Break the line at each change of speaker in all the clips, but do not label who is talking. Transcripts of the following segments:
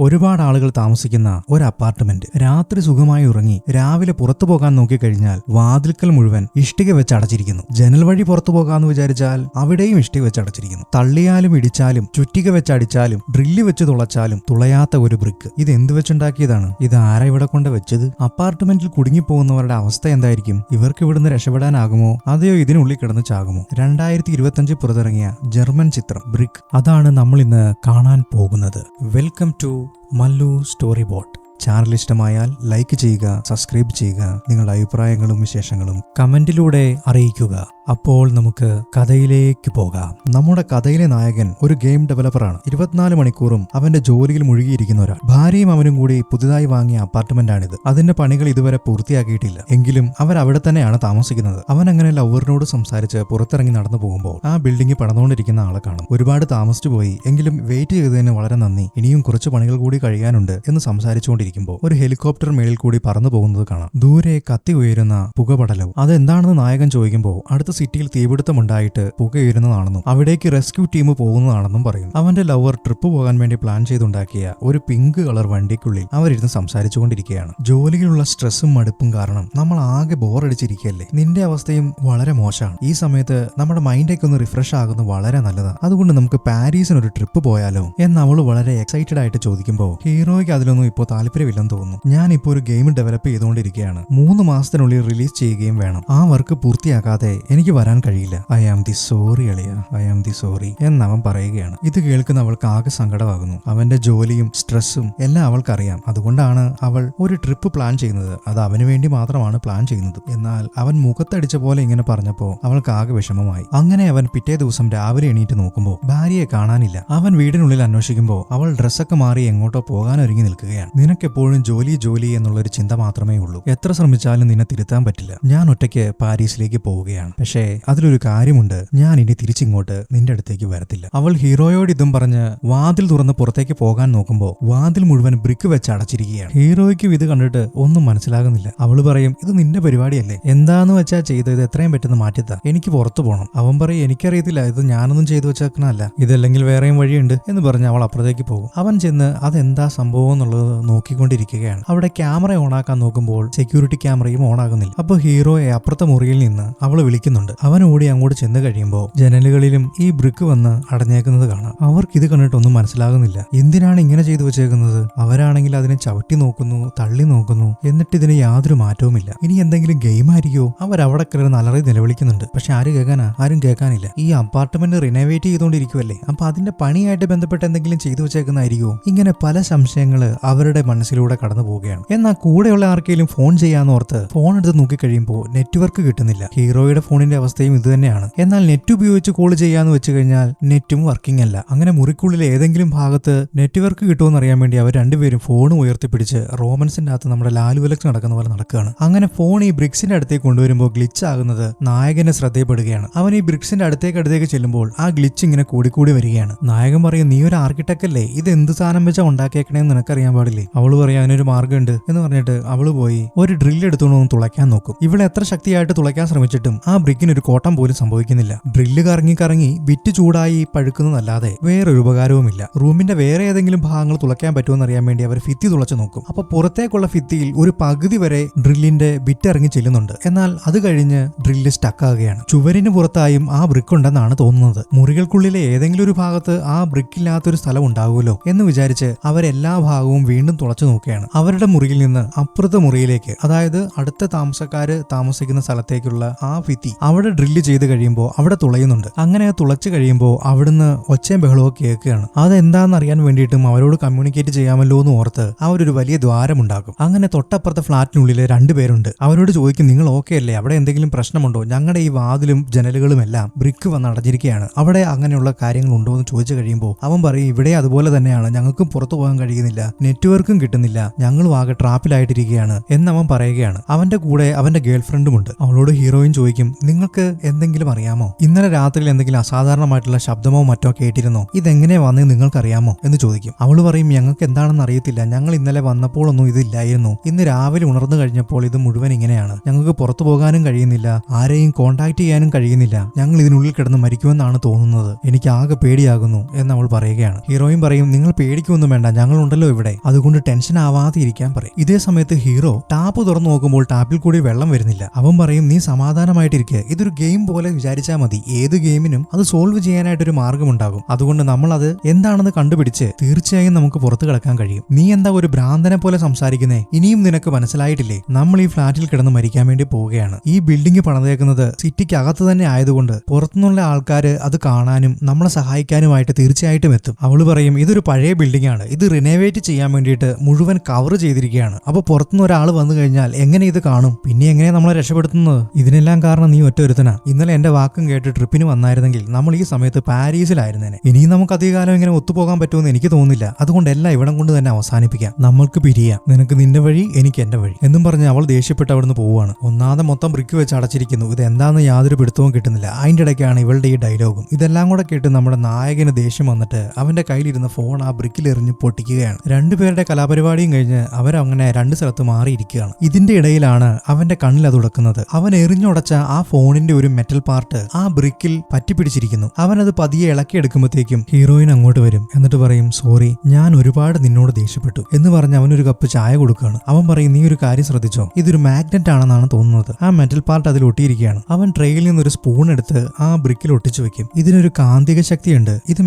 ഒരുപാട് ആളുകൾ താമസിക്കുന്ന ഒരു അപ്പാർട്ട്മെന്റ്. രാത്രി സുഖമായി ഉറങ്ങി രാവിലെ പുറത്തു പോകാൻ നോക്കിക്കഴിഞ്ഞാൽ വാതിൽക്കൽ മുഴുവൻ ഇഷ്ടിക വെച്ച് അടച്ചിരിക്കുന്നു. ജനൽ വഴി പുറത്തു പോകാമെന്ന് വിചാരിച്ചാൽ അവിടെയും ഇഷ്ടിക വെച്ച് അടച്ചിരിക്കുന്നു. തള്ളിയാലും ഇടിച്ചാലും ചുറ്റിക വെച്ച് അടിച്ചാലും ഡ്രില്ല് വെച്ച് തുളച്ചാലും തുളയാത്ത ഒരു ബ്രിക്ക്. ഇത് എന്ത് വെച്ചുണ്ടാക്കിയതാണ്? ഇത് ആരാ ഇവിടെ കൊണ്ട് വെച്ചത്? അപ്പാർട്ട്മെന്റിൽ കുടുങ്ങിപ്പോകുന്നവരുടെ അവസ്ഥ എന്തായിരിക്കും? ഇവർക്ക് ഇവിടുന്ന് രക്ഷപ്പെടാനാകുമോ അതെയോ ഇതിനുള്ളിൽ കിടന്ന് ചാകുമോ? 2025 പുറത്തിറങ്ങിയ ജർമ്മൻ ചിത്രം ബ്രിക്ക്. അതാണ് നമ്മൾ ഇന്ന് കാണാൻ പോകുന്നത്. Welcome to Mallu story bot. Channel ഇഷ്ടമായാൽ ലൈക്ക് ചെയ്യുക, സബ്സ്ക്രൈബ് ചെയ്യുക, നിങ്ങളുടെ അഭിപ്രായങ്ങളും വിശേഷങ്ങളും കമന്റിലൂടെ അറിയിക്കുക. അപ്പോൾ നമുക്ക് കഥയിലേക്ക് പോകാം. നമ്മുടെ കഥയിലെ നായകൻ ഒരു ഗെയിം ഡെവലപ്പറാണ്. 24 മണിക്കൂറും അവന്റെ ജോലിയിൽ മുഴുകിയിരിക്കുന്ന ഒരാൾ. ഭാര്യയും അവനും കൂടി പുതുതായി വാങ്ങിയ അപ്പാർട്ട്മെന്റാണിത്. അതിന്റെ പണികൾ ഇതുവരെ പൂർത്തിയാക്കിയിട്ടില്ല. എങ്കിലും അവരവിടെ തന്നെയാണ് താമസിക്കുന്നത്. അവൻ അങ്ങനെ ലവറിനോട് സംസാരിച്ച് പുറത്തിറങ്ങി നടന്നു പോകുമ്പോൾ ആ ബിൽഡിംഗ് പടന്നുകൊണ്ടിരിക്കുന്ന ആളെ കാണും. ഒരുപാട് താമസിച്ചു പോയി, എങ്കിലും വെയിറ്റ് ചെയ്തതിന് വളരെ നന്ദി, ഇനിയും കുറച്ച് പണികൾ കൂടി കഴിയാനുണ്ട് എന്ന് സംസാരിച്ചുകൊണ്ടിരിക്കുമ്പോൾ ഒരു ഹെലികോപ്റ്റർ മേളിൽ കൂടി പറന്നു പോകുന്നത് കാണാം. ദൂരെ കത്തി ഉയരുന്ന പുകപടലവും. അതെന്താണെന്ന് നായകൻ ചോദിക്കുമ്പോൾ അടുത്ത സിറ്റിയിൽ തീപിടുത്തമുണ്ടായിട്ട് പുകയുയരുന്നതാണെന്നും അവിടേക്ക് റെസ്ക്യൂ ടീം പോകുന്നതാണെന്നും പറയുന്നു. അവന്റെ ലവർ ട്രിപ്പ് പോകാൻ വേണ്ടി പ്ലാൻ ചെയ്തുണ്ടാക്കിയ ഒരു പിങ്ക് കളർ വണ്ടിക്കുള്ളിൽ അവരിരുന്ന് സംസാരിച്ചുകൊണ്ടിരിക്കുകയാണ്. ജോലിയിലുള്ള സ്ട്രെസ്സും മടുപ്പും കാരണം നമ്മൾ ആകെ ബോറടിച്ചിരിക്കുകയല്ലേ? നിന്റെ അവസ്ഥയും വളരെ മോശമാണ്. ഈ സമയത്ത് നമ്മുടെ മൈൻഡൊക്കെ ഒന്ന് റിഫ്രഷ് ആകുന്നത് വളരെ നല്ലതാണ്. അതുകൊണ്ട് നമുക്ക് പാരീസിന് ഒരു ട്രിപ്പ് പോയാലോ എന്ന് അവള് വളരെ എക്സൈറ്റഡ് ആയിട്ട് ചോദിക്കുമ്പോൾ ഹീറോയ്ക്ക് അതിലൊന്നും ഇപ്പോൾ താല്പര്യമില്ലെന്ന് തോന്നുന്നു. ഞാനിപ്പോൾ ഒരു ഗെയിം ഡെവലപ്പ് ചെയ്തുകൊണ്ടിരിക്കുകയാണ്. 3 മാസത്തിനുള്ളിൽ റിലീസ് ചെയ്യുകയും വേണം. ആ വർക്ക് പൂർത്തിയാക്കാതെ എനിക്ക് വരാൻ കഴിയില്ല. ഐ ആം ദി സോറി അളിയ, ഐ ആം ദി സോറി എന്നവൻ പറയുകയാണ്. ഇത് കേൾക്കുന്ന അവൾക്ക് ആകെ സങ്കടമാകുന്നു. അവന്റെ ജോലിയും സ്ട്രെസ്സും എല്ലാം അവൾക്കറിയാം. അതുകൊണ്ടാണ് അവൾ ഒരു ട്രിപ്പ് പ്ലാൻ ചെയ്യുന്നത്. അത് അവന് വേണ്ടി മാത്രമാണ് പ്ലാൻ ചെയ്യുന്നത്. എന്നാൽ അവൻ മുഖത്തടിച്ച പോലെ ഇങ്ങനെ പറഞ്ഞപ്പോൾ അവൾക്ക് ആകെ വിഷമമായി. അങ്ങനെ അവൻ പിറ്റേ ദിവസം രാവിലെ എണീറ്റ് നോക്കുമ്പോൾ ഭാര്യയെ കാണാനില്ല. അവൻ വീടിനുള്ളിൽ അന്വേഷിക്കുമ്പോൾ അവൾ ഡ്രസ്സൊക്കെ മാറി എങ്ങോട്ടോ പോകാൻ ഒരുങ്ങി നിൽക്കുകയാണ്. നിനക്കെപ്പോഴും ജോലി ജോലി എന്നുള്ളൊരു ചിന്ത മാത്രമേ ഉള്ളൂ. എത്ര ശ്രമിച്ചാലും നിന്നെ തിരുത്താൻ പറ്റില്ല. ഞാൻ ഒറ്റയ്ക്ക് പാരീസിലേക്ക് പോവുകയാണ്. പക്ഷേ അതിലൊരു കാര്യമുണ്ട്, ഞാൻ ഇനി തിരിച്ചിങ്ങോട്ട് നിന്റെ അടുത്തേക്ക് വരത്തില്ല. അവൾ ഹീറോയോട് ഇതും പറഞ്ഞ് വാതിൽ തുറന്ന് പുറത്തേക്ക് പോകാൻ നോക്കുമ്പോൾ വാതിൽ മുഴുവൻ ബ്രിക്ക് വെച്ച് അടച്ചിരിക്കുകയാണ്. ഹീറോയ്ക്കും ഇത് കണ്ടിട്ട് ഒന്നും മനസ്സിലാകുന്നില്ല. അവള് പറയും, ഇത് നിന്റെ പരിപാടിയല്ലേ, എന്താന്ന് വെച്ചാ ചെയ്തത് എത്രയും പെട്ടെന്ന് മാറ്റിത്താ, എനിക്ക് പുറത്തു പോകണം. അവൻ പറയും, എനിക്കറിയത്തില്ല, ഇത് ഞാനൊന്നും ചെയ്തു വെച്ചേക്കണല്ല, ഇതല്ലെങ്കിൽ വേറെയും വഴിയുണ്ട് എന്ന് പറഞ്ഞ് അവൾ അപ്പുറത്തേക്ക് പോകും. അവൻ ചെന്ന് അതെന്താ സംഭവം എന്നുള്ളത് നോക്കിക്കൊണ്ടിരിക്കുകയാണ്. അവിടെ ക്യാമറ ഓണാക്കാൻ നോക്കുമ്പോൾ സെക്യൂരിറ്റി ക്യാമറയും ഓണാകുന്നില്ല. അപ്പൊ ഹീറോയെ അപ്പുറത്തെ മുറിയിൽ നിന്ന് അവള് വിളിക്കുന്നുണ്ട്. അവൻ ഓടി അങ്ങോട്ട് ചെന്ന് കഴിയുമ്പോൾ ജനലുകളിലും ഈ ബ്രിക്ക് വന്ന് അടഞ്ഞേക്കുന്നത് കാണാം. അവർക്ക് ഇത് കണ്ടിട്ടൊന്നും മനസ്സിലാകുന്നില്ല. എന്തിനാണ് ഇങ്ങനെ ചെയ്തു വെച്ചേക്കുന്നത്? അവരാണെങ്കിൽ അതിനെ ചവിട്ടി നോക്കുന്നു, തള്ളി നോക്കുന്നു, എന്നിട്ട് ഇതിന് യാതൊരു മാറ്റവുമില്ല. ഇനി എന്തെങ്കിലും ഗെയിം ആയിരിക്കോ? അവരവിടെ കിടന്ന് അലറി നിലവിളിക്കുന്നുണ്ട്. പക്ഷെ ആരും കേൾക്കാനില്ല. ഈ അപ്പാർട്ട്മെന്റ് റിനോവേറ്റ് ചെയ്തുകൊണ്ടിരിക്കുവല്ലേ, അപ്പൊ അതിന്റെ പണിയായിട്ട് ബന്ധപ്പെട്ട് എന്തെങ്കിലും ചെയ്തു വെച്ചേക്കുന്നതായിരിക്കോ? ഇങ്ങനെ പല സംശയങ്ങള് അവരുടെ മനസ്സിലൂടെ കടന്നു പോവുകയാണ്. എന്നാൽ കൂടെയുള്ള ആർക്കെങ്കിലും ഫോൺ ചെയ്യാന്നോർത്ത് ഫോൺ എടുത്ത് നോക്കിക്കഴിയുമ്പോൾ നെറ്റ്വർക്ക് കിട്ടുന്നില്ല. ഹീറോയുടെ ഫോണിന്റെ അവസ്ഥയും ഇത് തന്നെയാണ്. എന്നാൽ നെറ്റ് ഉപയോഗിച്ച് കോൾ ചെയ്യാന്ന് വെച്ച് കഴിഞ്ഞാൽ നെറ്റും വർക്കിംഗ് അല്ല. അങ്ങനെ മുറിക്കുള്ളിൽ ഏതെങ്കിലും ഭാഗത്ത് നെറ്റ്വർക്ക് കിട്ടുമെന്ന് അറിയാൻ വേണ്ടി അവർ രണ്ടുപേരും ഫോൺ ഉയർത്തിപ്പിടിച്ച് റോമൻസിന്റെ അകത്ത് നമ്മുടെ ലാലുവിലക്സ് നടക്കുന്ന പോലെ നടക്കുകയാണ്. അങ്ങനെ ഫോൺ ഈ ബ്രിക്സിന്റെ അടുത്തേക്ക് കൊണ്ടുവരുമ്പോൾ ഗ്ലിച്ച് ആകുന്നത് നായകന്റെ ശ്രദ്ധയപ്പെടുകയാണ്. അവൻ ഈ ബ്രിക്സിന്റെ അടുത്തേക്ക് ചെല്ലുമ്പോൾ ആ ഗ്ലിച്ച് ഇങ്ങനെ കൂടിക്കൂടി വരികയാണ്. നായകൻ പറയും, നീ ഒരു ആർക്കിടെക്ട് അല്ലേ, ഇത് എന്ത് സാധനം വെച്ചാൽ ഉണ്ടാക്കിയേക്കണേന്ന് നിനക്കറിയാൻ പാടില്ലേ? അവള് പറയാം, അതിനൊരു മാർഗ്ഗമുണ്ട് എന്ന് പറഞ്ഞിട്ട് അവള് പോയി ഒരു ഡ്രില്ല് എടുത്തുകൊണ്ട് തുളയ്ക്കാൻ നോക്കും. ഇവിടെ എത്ര ശക്തിയായിട്ട് തുളയ്ക്കാൻ ശ്രമിച്ചിട്ടും ആ ബ്രിക്കിന് ഒരു കോട്ടം പോലും സംഭവിക്കുന്നില്ല. ഡ്രില്ല് കറങ്ങി വിറ്റ് ചൂടായി പഴുക്കുന്നതല്ലാതെ വേറൊരു ഉപകാരവുമില്ല. റൂമിന്റെ വേറെ ഏതെങ്കിലും ഭാഗങ്ങൾ തുളയ്ക്കാൻ പറ്റുമെന്ന് അറിയാൻ വേണ്ടി അവർ ഭിത്തി തുളച്ചു നോക്കും. അപ്പൊ പുറത്തേക്കുള്ള ഭിത്തിയിൽ ഒരു പകുതി വരെ ഡ്രില്ലിന്റെ ബിറ്റ് ഇറങ്ങി ചെല്ലുന്നുണ്ട്. എന്നാൽ അത് കഴിഞ്ഞ് ഡ്രില്ല് സ്റ്റക്ക് ആകുകയാണ്. ചുവരിന് പുറത്തായും ആ ബ്രിക്ക് ഉണ്ടെന്നാണ് തോന്നുന്നത്. മുറികൾക്കുള്ളിലെ ഏതെങ്കിലും ഒരു ഭാഗത്ത് ആ ബ്രിക്കില്ലാത്തൊരു സ്ഥലം ഉണ്ടാകുമല്ലോ എന്ന് വിചാരിച്ച് അവരെല്ലാ ഭാഗവും വീണ്ടും തുളച്ചു നോക്കുകയാണ്. അവരുടെ മുറിയിൽ നിന്ന് അപ്പുറത്തെ മുറിയിലേക്ക്, അതായത് അടുത്ത താമസക്കാര് താമസിക്കുന്ന സ്ഥലത്തേക്കുള്ള ആ ഭിത്തി അവിടെ ഡ്രില്ല് ചെയ്ത് കഴിയുമ്പോൾ അവിടെ തുളയുന്നുണ്ട്. അങ്ങനെ തുളച്ചു കഴിയുമ്പോൾ അവിടുന്ന് ഒച്ചയും ബഹളവും കേൾക്കുകയാണ്. അതെന്താണെന്ന് അറിയാൻ വേണ്ടിയിട്ടും അവരോട് കമ്മ്യൂണിക്കേറ്റ് ചെയ്യാമല്ലോ എന്ന് ഓർത്ത് അവരൊരു വലിയ ദ്വാരമുണ്ടാക്കും. അങ്ങനെ തൊട്ടപ്പുറത്തെ ഫ്ലാറ്റിനുള്ളിൽ 2 പേരുണ്ട്. അവരോട് ചോദിക്കും, നിങ്ങൾ ഓക്കെ അല്ലേ, അവിടെ എന്തെങ്കിലും പ്രശ്നമുണ്ടോ? ഞങ്ങളുടെ ഈ വാതിലും ജനലുകളും എല്ലാം ബ്രിക്ക് വന്ന് അടഞ്ഞിരിക്കുകയാണ്, അവിടെ അങ്ങനെയുള്ള കാര്യങ്ങൾ ഉണ്ടോ എന്ന് ചോദിച്ചു കഴിയുമ്പോൾ അവൻ പറയും, ഇവിടെ അതുപോലെ തന്നെയാണ്, ഞങ്ങൾക്കും പുറത്തു പോകാൻ കഴിയുന്നില്ല, നെറ്റ്വർക്കും കിട്ടുന്നില്ല, ഞങ്ങളും ആകെ ട്രാപ്പിലായിട്ടിരിക്കുകയാണ് എന്നവൻ പറയുകയാണ്. അവന്റെ കൂടെ അവന്റെ ഗേൾ ഫ്രണ്ടും ഉണ്ട്. അവളോട് ഹീറോയിൻ ചോദിക്കും, നിങ്ങൾ നിങ്ങൾക്ക് എന്തെങ്കിലും അറിയാമോ? ഇന്നലെ രാത്രിയിൽ എന്തെങ്കിലും അസാധാരണമായിട്ടുള്ള ശബ്ദമോ മറ്റോ കേട്ടിരുന്നോ? ഇതെങ്ങനെയാ വന്നത് നിങ്ങൾക്കറിയാമോ എന്ന് ചോദിക്കും. അവള് പറയും, ഞങ്ങൾക്ക് എന്താണെന്ന് അറിയത്തില്ല, ഞങ്ങൾ ഇന്നലെ വന്നപ്പോഴൊന്നും ഇതില്ലായിരുന്നു. ഇന്ന് രാവിലെ ഉണർന്നു കഴിഞ്ഞപ്പോൾ ഇത് മുഴുവൻ ഇങ്ങനെയാണ്. ഞങ്ങൾക്ക് പുറത്തു പോകാനും കഴിയുന്നില്ല, ആരെയും കോണ്ടാക്ട് ചെയ്യാനും കഴിയുന്നില്ല. ഞങ്ങൾ ഇതിനുള്ളിൽ കിടന്ന് മരിക്കുമെന്നാണ് തോന്നുന്നത്. എനിക്ക് ആകെ പേടിയാകുന്നു എന്ന് അവൾ പറയുകയാണ്. ഹീറോയും പറയും, നിങ്ങൾ പേടിക്കൊന്നും വേണ്ട, ഞങ്ങളുണ്ടല്ലോ ഇവിടെ, അതുകൊണ്ട് ടെൻഷൻ ആവാതെ ഇരിക്കാൻ പറയും. ഇതേ സമയത്ത് ഹീറോ ടാപ്പ് തുറന്നു നോക്കുമ്പോൾ ടാപ്പിൽ കൂടി വെള്ളം വരുന്നില്ല. അവൻ പറയും, നീ സമാധാനമായിട്ടിരിക്കുക, ഇതൊരു ഗെയിം പോലെ വിചാരിച്ചാൽ മതി. ഏത് ഗെയിമിനും അത് സോൾവ് ചെയ്യാനായിട്ടൊരു മാർഗമുണ്ടാകും. അതുകൊണ്ട് നമ്മൾ അത് എന്താണെന്ന് കണ്ടുപിടിച്ച് തീർച്ചയായും നമുക്ക് പുറത്തു കിടക്കാൻ കഴിയും. നീ എന്താ ഒരു ഭ്രാന്തനെ പോലെ സംസാരിക്കുന്നേ? ഇനിയും നിനക്ക് മനസ്സിലായിട്ടില്ലേ? നമ്മൾ ഈ ഫ്ളാറ്റിൽ കിടന്ന് മരിക്കാൻ വേണ്ടി പോവുകയാണ്. ഈ ബിൽഡിംഗ് പണിതേക്കുന്നത് സിറ്റിക്ക് അകത്ത് തന്നെ ആയതുകൊണ്ട് പുറത്തുനിന്നുള്ള ആൾക്കാര് അത് കാണാനും നമ്മളെ സഹായിക്കാനുമായിട്ട് തീർച്ചയായിട്ടും എത്തും. അവള് പറയും, ഇതൊരു പഴയ ബിൽഡിംഗ് ആണ്, ഇത് റിനോവേറ്റ് ചെയ്യാൻ വേണ്ടിയിട്ട് മുഴുവൻ കവർ ചെയ്തിരിക്കുകയാണ്. അപ്പൊ പുറത്തുനിന്ന് ഒരാൾ വന്നു കഴിഞ്ഞാൽ എങ്ങനെ ഇത് കാണും? പിന്നെ എങ്ങനെ നമ്മളെ രക്ഷപ്പെടുത്തുന്നത്? ഇതിനെല്ലാം കാരണം നീ ഒറ്റൊരുത്തനാ. ഇന്നലെ എന്റെ വാക്കും കേട്ട് ട്രിപ്പിന് വന്നായിരുന്നെങ്കിൽ നമ്മൾ ഈ സമയത്ത് പാരീസിലായിരുന്നേനെ. ഇനിയും നമുക്ക് അധികകാലം ഇങ്ങനെ ഒത്തുപോകാൻ പറ്റുമെന്ന് എനിക്ക് തോന്നുന്നില്ല. അതുകൊണ്ട് എല്ലാം ഇവിടം കൊണ്ട് തന്നെ അവസാനിപ്പിക്കാം, നമ്മൾക്ക് പിരിയാം. നിനക്ക് നിന്റെ വഴി, എനിക്ക് എന്റെ വഴി എന്നും പറഞ്ഞ് അവൾ ദേഷ്യപ്പെട്ട് അവിടുന്ന് പോവുകയാണ്. ഒന്നാമത് മൊത്തം ബ്രിക്ക് വെച്ച് അടച്ചിരിക്കുന്നു. ഇത് എന്താണെന്ന് യാതൊരു പിടുത്തവും കിട്ടുന്നില്ല. അതിന്റെ ഇടയ്ക്കാണ് ഇവളുടെ ഈ ഡയലോഗും. ഇതെല്ലാം കൂടെ കേട്ട് നമ്മുടെ നായകന് ദേഷ്യം വന്നിട്ട് അവന്റെ കയ്യിലിരുന്ന ഫോൺ ആ ബ്രിക്കിൽ എറിഞ്ഞ് പൊട്ടിക്കുകയാണ്. രണ്ടുപേരുടെ കലാപരിപാടിയും കഴിഞ്ഞ് അവരങ്ങനെ രണ്ട് സ്ഥലത്ത് മാറിയിരിക്കുകയാണ്. ഇതിന്റെ ഇടയിലാണ് അവന്റെ കണ്ണിൽ അത് ഉടക്കുന്നത്. അവൻ എറിഞ്ഞുടച്ച ആ ഫോണിന്റെ ഒരു മെറ്റൽ പാർട്ട് ആ ബ്രിക്കിൽ പറ്റിപ്പിടിച്ചിരിക്കുന്നു. അവനത് പതിയെ ഇളക്കിയെടുക്കുമ്പോഴത്തേക്കും ഹീറോയിൻ അങ്ങോട്ട് വരും. എന്നിട്ട് പറയും, സോറി, ഞാൻ ഒരുപാട് നിന്നോട് ദേഷ്യപ്പെട്ടു എന്ന് പറഞ്ഞ് അവനൊരു കപ്പ് ചായ കൊടുക്കുകയാണ്. അവൻ പറയും, നീ ഒരു കാര്യം ശ്രദ്ധിച്ചോ? ഇതൊരു മാഗ്നറ്റ് ആണെന്നാണ് തോന്നുന്നത്. ആ മെറ്റൽ പാർട്ട് അതിൽ ഒട്ടിയിരിക്കുകയാണ്. അവൻ ട്രെയിൽ നിന്നൊരു സ്പൂൺ എടുത്ത് ആ ബ്രിക്കിൽ ഒട്ടിച്ചു വെക്കും. ഇതിനൊരു കാന്തിക ശക്തിയുണ്ട്, ഇത്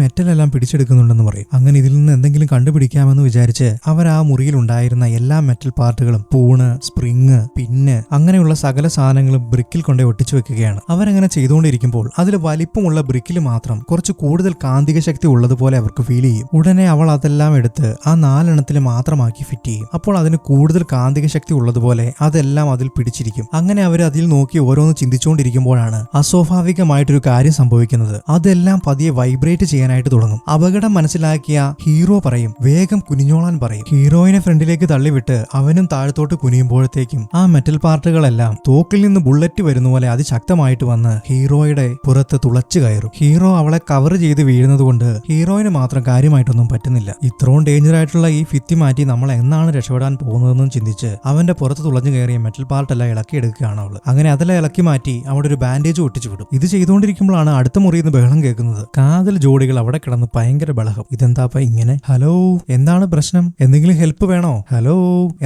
മെറ്റലെല്ലാം പിടിച്ചെടുക്കുന്നുണ്ടെന്ന് പറയും. അങ്ങനെ ഇതിൽ നിന്ന് എന്തെങ്കിലും കണ്ടുപിടിക്കാമെന്ന് വിചാരിച്ച് അവർ ആ മുറിയിൽ ഉണ്ടായിരുന്ന എല്ലാ മെറ്റൽ പാർട്ടുകളും, പൂണ്, സ്പ്രിങ്, പിന്ന്, അങ്ങനെയുള്ള സകല സാധനങ്ങളും ബ്രിക്കിൽ കൊണ്ടേ ഒട്ടിച്ചു വെക്കുകയാണ്. അവരങ്ങനെ ചെയ്തുകൊണ്ടിരിക്കുമ്പോൾ അതിൽ വലിപ്പമുള്ള ബ്രിക്കിൽ മാത്രം കുറച്ച് കൂടുതൽ കാന്തിക ശക്തി ഉള്ളതുപോലെ അവർക്ക് ഫീൽ ചെയ്യും. ഉടനെ അവൾ അതെല്ലാം എടുത്ത് ആ 4 എണ്ണത്തിൽ മാത്രമാക്കി ഫിറ്റ് ചെയ്യും. അപ്പോൾ അതിന് കൂടുതൽ കാന്തിക ശക്തി ഉള്ളതുപോലെ അതെല്ലാം അതിൽ പിടിച്ചിരിക്കും. അങ്ങനെ അവർ അതിൽ നോക്കി ഓരോന്ന് ചിന്തിച്ചുകൊണ്ടിരിക്കുമ്പോഴാണ് അസ്വാഭാവികമായിട്ടൊരു കാര്യം സംഭവിക്കുന്നത്. അതെല്ലാം പതിയെ വൈബ്രേറ്റ് ചെയ്യാനായിട്ട് തുടങ്ങും. അപകടം മനസ്സിലാക്കിയ ഹീറോ പറയും, വേഗം കുനിഞ്ഞോളാൻ പറയും. ഹീറോയിനെ ഫ്രണ്ടിലേക്ക് തള്ളിവിട്ട് അവനും താഴത്തോട്ട് കുനിയുമ്പോഴത്തേക്കും ആ മെറ്റൽ പാർട്ടുകളെല്ലാം തോക്കിൽ നിന്ന് ബുള്ളറ്റ് വരുന്ന പോലെ അതിശക്തമായിട്ട് വന്ന് ഹീറോയുടെ പുറത്ത് തുളച്ചു കയറും. ഹീറോ അവളെ കവർ ചെയ്ത് വീഴുന്നത് കൊണ്ട് ഹീറോയിന് മാത്രം കാര്യമായിട്ടൊന്നും പറ്റുന്നില്ല. ഇത്രയും ഡേഞ്ചർ ആയിട്ടുള്ള ഈ ഭിത്തി മാറ്റി നമ്മൾ എന്നാണ് രക്ഷപ്പെടാൻ പോകുന്നതെന്നും ചിന്തിച്ച് അവന്റെ പുറത്ത് തുളഞ്ഞു കയറിയ മെറ്റൽ പാർട്ടെല്ലാം ഇളക്കിയെടുക്കുകയാണ് അവള്. അങ്ങനെ അതെല്ലാം ഇളക്കി മാറ്റി അവിടെ ഒരു ബാൻഡേജ് ഒട്ടിച്ചു വിടും. ഇത് ചെയ്തുകൊണ്ടിരിക്കുമ്പോഴാണ് അടുത്ത മുറിയിൽ നിന്ന് ബഹളം കേൾക്കുന്നത്. കാതൽ ജോഡികൾ അവിടെ കിടന്ന് ഭയങ്കര ബഹളം. ഇതെന്താപ്പ ഇങ്ങനെ? ഹലോ, എന്താണ് പ്രശ്നം? എന്തെങ്കിലും ഹെൽപ്പ് വേണോ? ഹലോ